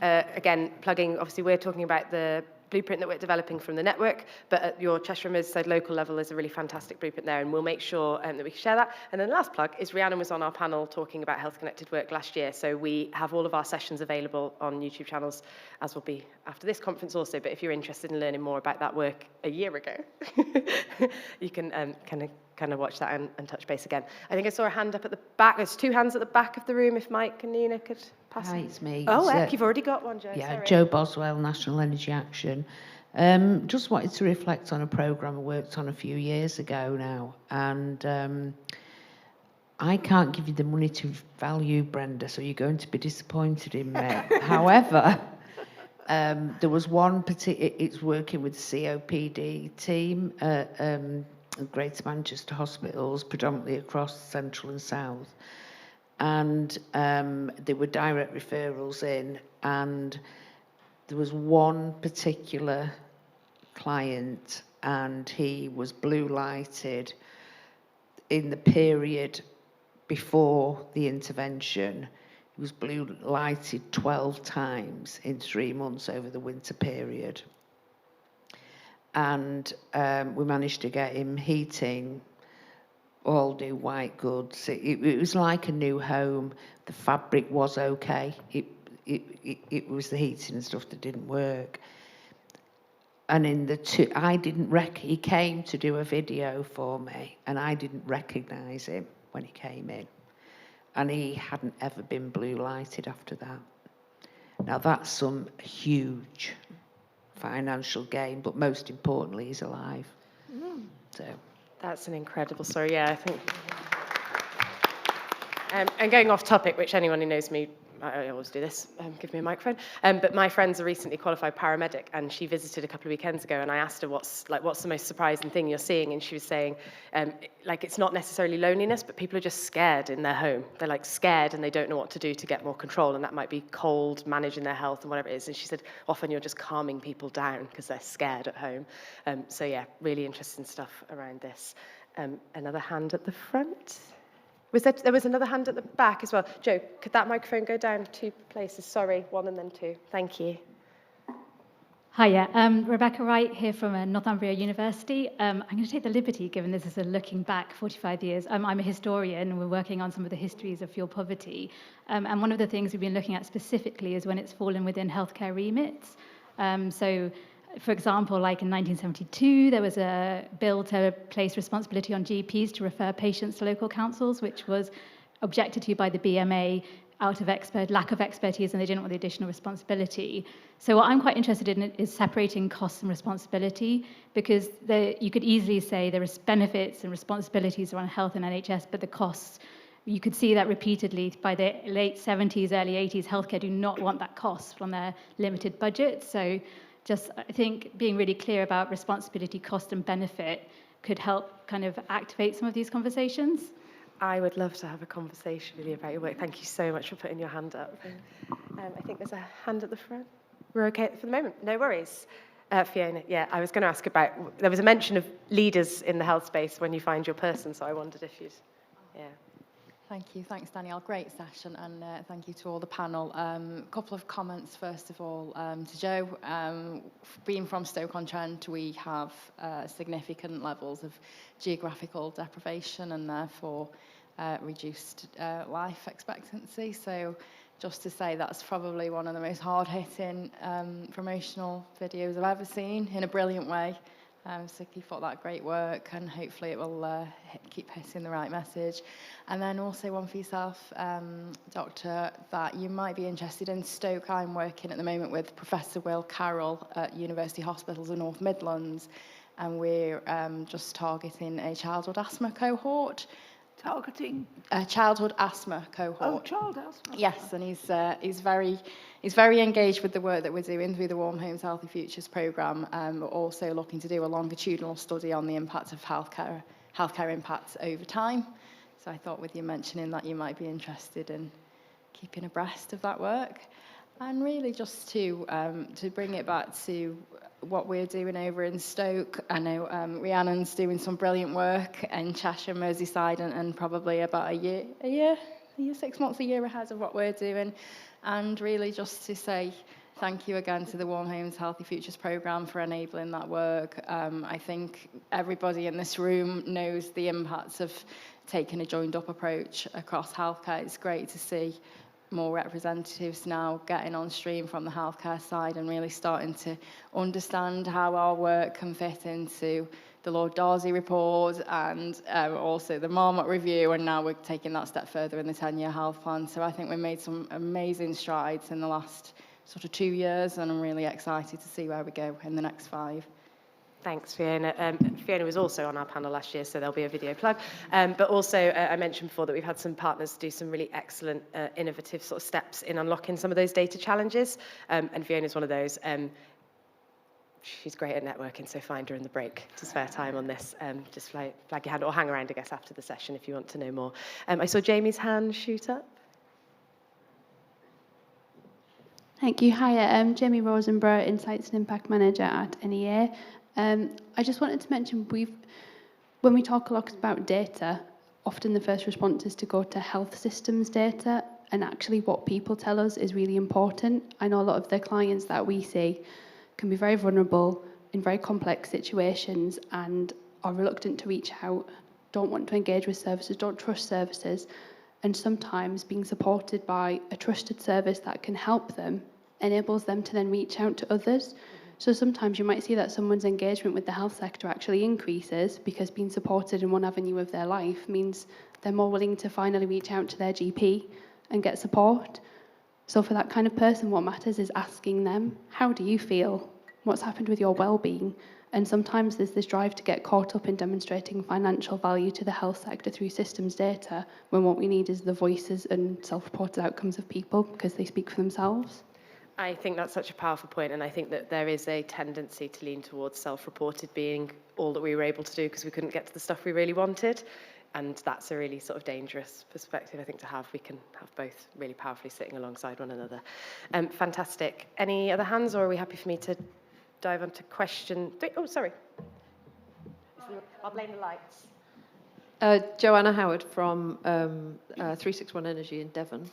again, plugging, obviously we're talking about the blueprint that we're developing from the network, but at your Cheshire and Merseyside local level is a really fantastic blueprint there, and we'll make sure that we can share that. And then the last plug is Rhiannon was on our panel talking about health connected work last year, so we have all of our sessions available on YouTube channels, as will be after this conference also. But if you're interested in learning more about that work a year ago, you can kind of watch that and touch base again. I think I saw a hand up at the back. There's 2 hands at the back of the room. If Mike and Nina could pass. Hi, it's me. Oh, heck, you've already got one, Joe. Yeah, Sorry. Joe Boswell, National Energy Action. Just wanted to reflect on a programme I worked on a few years ago now, and I can't give you the money to value, Brenda, so you're going to be disappointed in me. However, there was one particular, it's working with the COPD team at Greater Manchester hospitals, predominantly across Central and South. And there were direct referrals in, and there was one particular client, and he was blue lighted in the period before the intervention. He was blue lighted 12 times in 3 months over the winter period. And we managed to get him heating, all new white goods. It was like a new home. The fabric was okay. It was the heating and stuff that didn't work. And in the he came to do a video for me, and I didn't recognise him when he came in. And he hadn't ever been blue lighted after that. Now that's some huge financial gain, but most importantly, he's alive. So That's an incredible story. Yeah, I think. And going off topic, which anyone who knows me, I always do this, give me a microphone. But my friend's a recently qualified paramedic, and she visited a couple of weekends ago, and I asked her what's the most surprising thing you're seeing, and she was saying, it's not necessarily loneliness, but people are just scared in their home. They're like scared, and they don't know what to do to get more control, and that might be cold, managing their health, and whatever it is. And she said, often you're just calming people down because they're scared at home. So yeah, really interesting stuff around this. Another hand at the front. There was another hand at the back as well. Joe, could that microphone go down 2 places? Sorry, 1 and then 2. Thank you. Hiya, Rebecca Wright here from Northumbria University. I'm going to take the liberty, given this is a looking back 45 years. I'm a historian, and we're working on some of the histories of fuel poverty. And one of the things we've been looking at specifically is when it's fallen within healthcare remits. So, for example, like in 1972, there was a bill to place responsibility on GPs to refer patients to local councils, which was objected to by the BMA out of lack of expertise, and they didn't want the additional responsibility. So what I'm quite interested in is separating costs and responsibility, because you could easily say there is benefits and responsibilities around health and NHS, but the costs, you could see that repeatedly by the late 70s, early 80s, healthcare do not want that cost from their limited budget. So just, I think, being really clear about responsibility, cost and benefit could help kind of activate some of these conversations. I would love to have a conversation with you about your work. Thank you so much for putting your hand up. I think there's a hand at the front. We're okay for the moment. No worries. Fiona, yeah, I was going to ask about, there was a mention of leaders in the health space when you find your person, so I wondered if you'd, yeah. Thank you. Thanks, Danielle. Great session, and thank you to all the panel. A couple of comments, first of all, to Joe. Being from Stoke-on-Trent, we have significant levels of geographical deprivation and therefore reduced life expectancy. So just to say that's probably one of the most hard-hitting promotional videos I've ever seen, in a brilliant way. So keep up that great work, and hopefully it will keep hitting the right message. And then also one for yourself, Doctor, that you might be interested in Stoke. I'm working at the moment with Professor Will Carroll at University Hospitals of North Midlands, and we're just targeting a childhood asthma cohort. Targeting? A childhood asthma cohort. Oh, child asthma. Yes, and he's very engaged with the work that we're doing through the Warm Homes Healthy Futures programme. We're also looking to do a longitudinal study on the impact of healthcare impacts over time. So I thought with you mentioning that you might be interested in keeping abreast of that work. And really just to bring it back to what we're doing over in Stoke. I know Rhiannon's doing some brilliant work in Cheshire, Merseyside, and probably about a year, 6 months, a year ahead of what we're doing. And really just to say thank you again to the Warm Homes Healthy Futures programme for enabling that work. I think everybody in this room knows the impacts of taking a joined up approach across healthcare. It's great to see more representatives now getting on stream from the healthcare side and really starting to understand how our work can fit into the Lord Darcy report and also the Marmot review, and now we're taking that step further in the 10-year health plan. So I think we've made some amazing strides in the last sort of 2 years, and I'm really excited to see where we go in the next 5. Thanks, Fiona. Fiona was also on our panel last year, so there'll be a video plug. But also, I mentioned before that we've had some partners do some really excellent, innovative sort of steps in unlocking some of those data challenges, and Fiona's one of those. She's great at networking, so find her in the break to spare time on this. Just flag your hand, or hang around, I guess, after the session if you want to know more. I saw Jamie's hand shoot up. Thank you. Hi, Jamie Rosenborough, Insights and Impact Manager at NEA. I just wanted to mention, when we talk a lot about data, often the first response is to go to health systems data, and actually what people tell us is really important. I know a lot of the clients that we see can be very vulnerable in very complex situations and are reluctant to reach out, don't want to engage with services, don't trust services, and sometimes being supported by a trusted service that can help them enables them to then reach out to others. So sometimes you might see that someone's engagement with the health sector actually increases because being supported in one avenue of their life means they're more willing to finally reach out to their GP and get support. So for that kind of person, what matters is asking them, how do you feel? What's happened with your well-being? And sometimes there's this drive to get caught up in demonstrating financial value to the health sector through systems data, when what we need is the voices and self-reported outcomes of people, because they speak for themselves. I think that's such a powerful point, and I think that there is a tendency to lean towards self-reported being all that we were able to do because we couldn't get to the stuff we really wanted, and that's a really sort of dangerous perspective, I think, to have. We can have both really powerfully sitting alongside one another. Fantastic. Any other hands, or are we happy for me to dive onto question 3? Oh, sorry. I'll blame the lights. Joanna Howard from 361 Energy in Devon.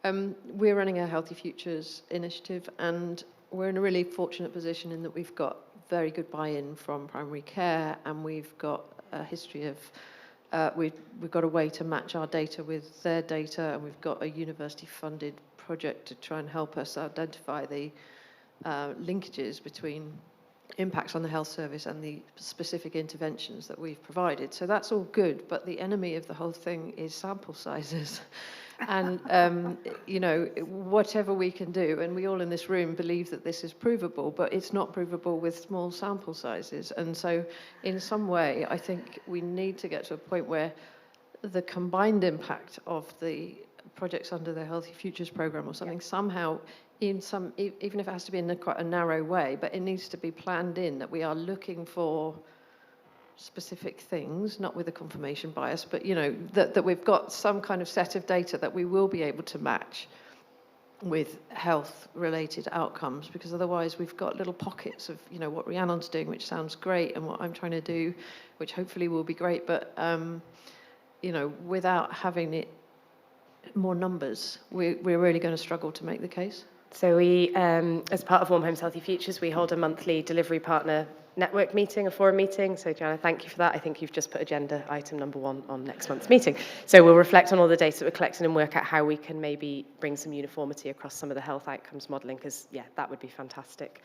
We're running a Healthy Futures initiative, and we're in a really fortunate position in that we've got very good buy-in from primary care, and we've got a history of we've got a way to match our data with their data, and we've got a university-funded project to try and help us identify the linkages between impacts on the health service and the specific interventions that we've provided. So that's all good, but the enemy of the whole thing is sample sizes. And, whatever we can do, and we all in this room believe that this is provable, but it's not provable with small sample sizes. And so in some way, I think we need to get to a point where the combined impact of the projects under the Healthy Futures programme or something, somehow, even if it has to be in quite a narrow way, but it needs to be planned in that we are looking for specific things, not with a confirmation bias, but that we've got some kind of set of data that we will be able to match with health-related outcomes, because otherwise we've got little pockets of what Rhiannon's doing, which sounds great, and what I'm trying to do, which hopefully will be great, but without having it more numbers, we're really going to struggle to make the case. So we, as part of Warm Homes Healthy Futures, we hold a monthly delivery partner network meeting, a forum meeting. So Joanna, thank you for that. I think you've just put agenda item number 1 on next month's meeting. So we'll reflect on all the data that we're collecting and work out how we can maybe bring some uniformity across some of the health outcomes modelling, because, that would be fantastic.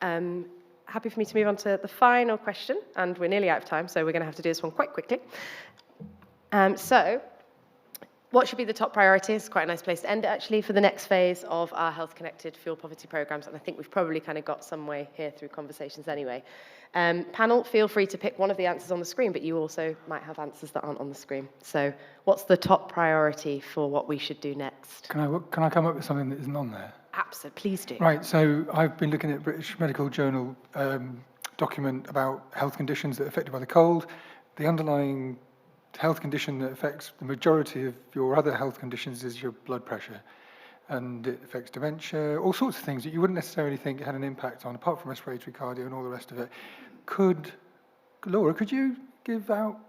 Happy for me to move on to the final question, and we're nearly out of time, so we're going to have to do this one quite quickly. So what should be the top priority? It's quite a nice place to end it, actually, for the next phase of our health-connected fuel poverty programmes, and I think we've probably kind of got some way here through conversations anyway. Panel, feel free to pick one of the answers on the screen, but you also might have answers that aren't on the screen. So what's the top priority for what we should do next? Can I come up with something that isn't on there? Absolutely, please do. Right, so I've been looking at British Medical Journal document about health conditions that are affected by the cold. The underlying health condition that affects the majority of your other health conditions is your blood pressure, and it affects dementia, all sorts of things that you wouldn't necessarily think it had an impact on, apart from respiratory cardio and all the rest of it. Laura, could you give out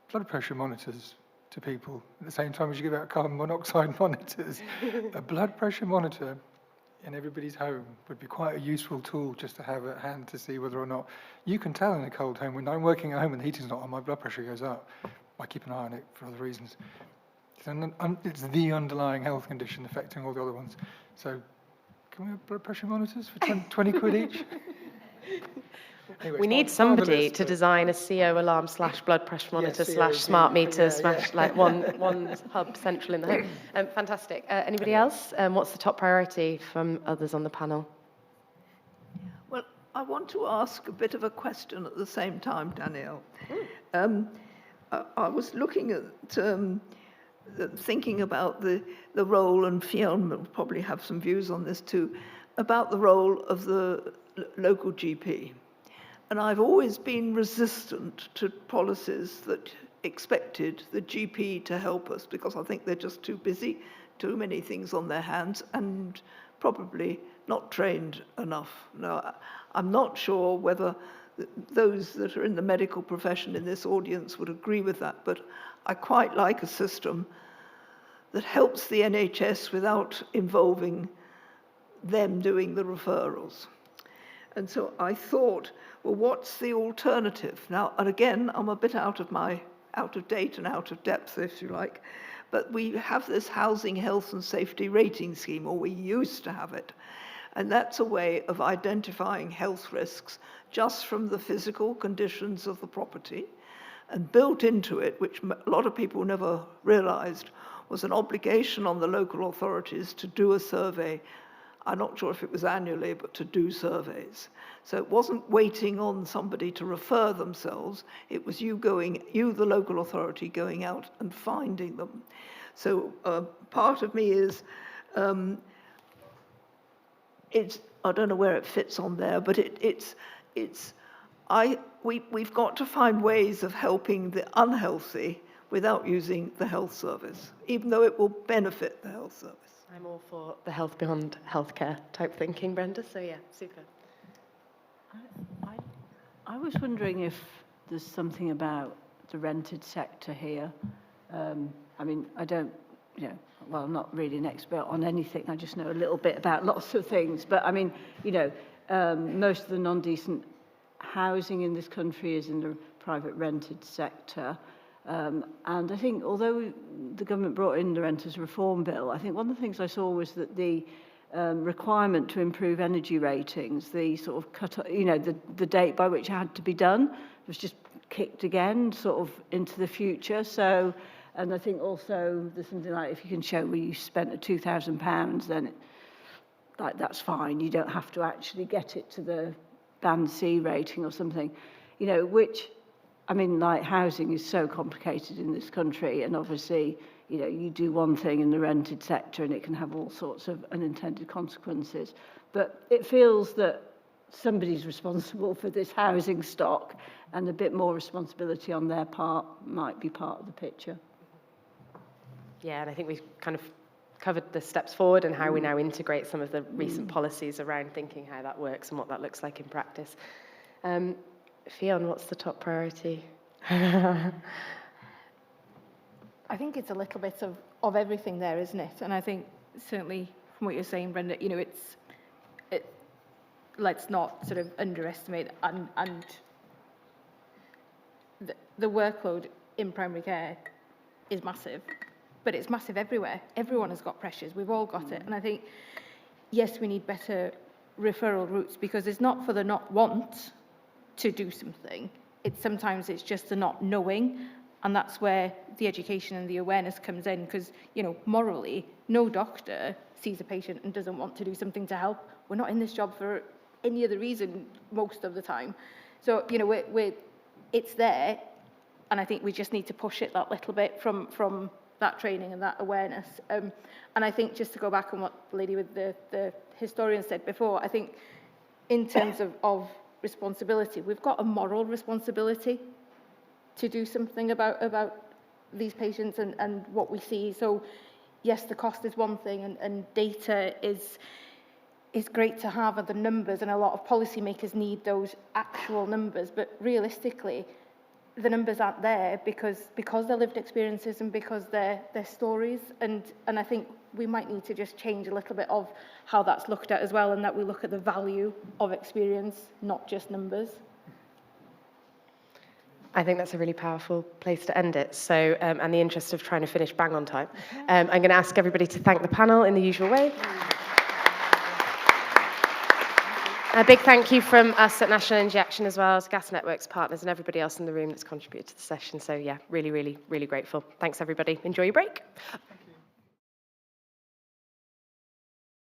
blood pressure monitors to people at the same time as you give out carbon monoxide monitors? A blood pressure monitor in everybody's home would be quite a useful tool just to have at hand to see whether or not you can tell in a cold home. When I'm working at home and the heating's not on, my blood pressure goes up. I keep an eye on it for other reasons. It's the underlying health condition affecting all the other ones. So can we have blood pressure monitors for 20 quid each? Anyway, we need somebody to design a CO alarm / blood pressure monitor / smart meter / like one hub central in the home. Fantastic. Anybody else? What's the top priority from others on the panel? Well, I want to ask a bit of a question at the same time, Danielle. I was looking at thinking about the role, and Fiona will probably have some views on this too, about the role of the local GP. And I've always been resistant to policies that expected the GP to help us, because I think they're just too busy, too many things on their hands, and probably not trained enough. Now, I'm not sure whether those that are in the medical profession in this audience would agree with that, but I quite like a system that helps the NHS without involving them doing the referrals. And so I thought, well, what's the alternative? Now, and again, I'm a bit out of date and out of depth, if you like, but we have this housing health and safety rating scheme, or we used to have it. And that's a way of identifying health risks just from the physical conditions of the property. And built into it, which a lot of people never realized, was an obligation on the local authorities to do a survey I'm not sure if it was annually, but to do surveys. So it wasn't waiting on somebody to refer themselves, it was you, the local authority, going out and finding them. So part of me is, I don't know where it fits on there, but we've got to find ways of helping the unhealthy without using the health service, even though it will benefit the health service. I'm all for the health beyond healthcare type thinking, Brenda, so yeah, super. I was wondering if there's something about the rented sector here. I mean, I don't, well, I'm not really an expert on anything. I just know a little bit about lots of things. But I mean, most of the non-decent housing in this country is in the private rented sector. And I think although the government brought in the Renters Reform Bill, I think one of the things I saw was that the requirement to improve energy ratings, the sort of the date by which it had to be done was just kicked again, sort of into the future. So, and I think also there's something like if you can show where you spent £2,000, then that's fine. You don't have to actually get it to the Band C rating or something, which, I mean, like housing is so complicated in this country, and obviously, you do one thing in the rented sector and it can have all sorts of unintended consequences. But it feels that somebody's responsible for this housing stock, and a bit more responsibility on their part might be part of the picture. Yeah, and I think we've kind of covered the steps forward and how we now integrate some of the recent policies around thinking how that works and what that looks like in practice. Fionn, what's the top priority? I think it's a little bit of everything there, isn't it? And I think certainly from what you're saying, Brenda, let's not sort of underestimate and the workload in primary care is massive, but it's massive everywhere. Everyone has got pressures. We've all got it. And I think, yes, we need better referral routes, because it's not for the not want to do something. Sometimes it's just the not knowing. And that's where the education and the awareness comes in, because, morally, no doctor sees a patient and doesn't want to do something to help. We're not in this job for any other reason most of the time. So, it's there, and I think we just need to push it that little bit from that training and that awareness. And I think, just to go back on what the lady with the historian said before, I think in terms of responsibility, we've got a moral responsibility to do something about these patients and what we see. So yes, the cost is one thing, and data is great to have, the numbers, and a lot of policymakers need those actual numbers, but realistically the numbers aren't there because they're lived experiences and because they're stories, and I think we might need to just change a little bit of how that's looked at as well, and that we look at the value of experience, not just numbers. I think that's a really powerful place to end it. So, in the interest of trying to finish bang on time, I'm going to ask everybody to thank the panel in the usual way. A big thank you from us at National Energy Action, as well as Gas Networks partners and everybody else in the room that's contributed to the session. So yeah, really, really, really grateful. Thanks everybody. Enjoy your break.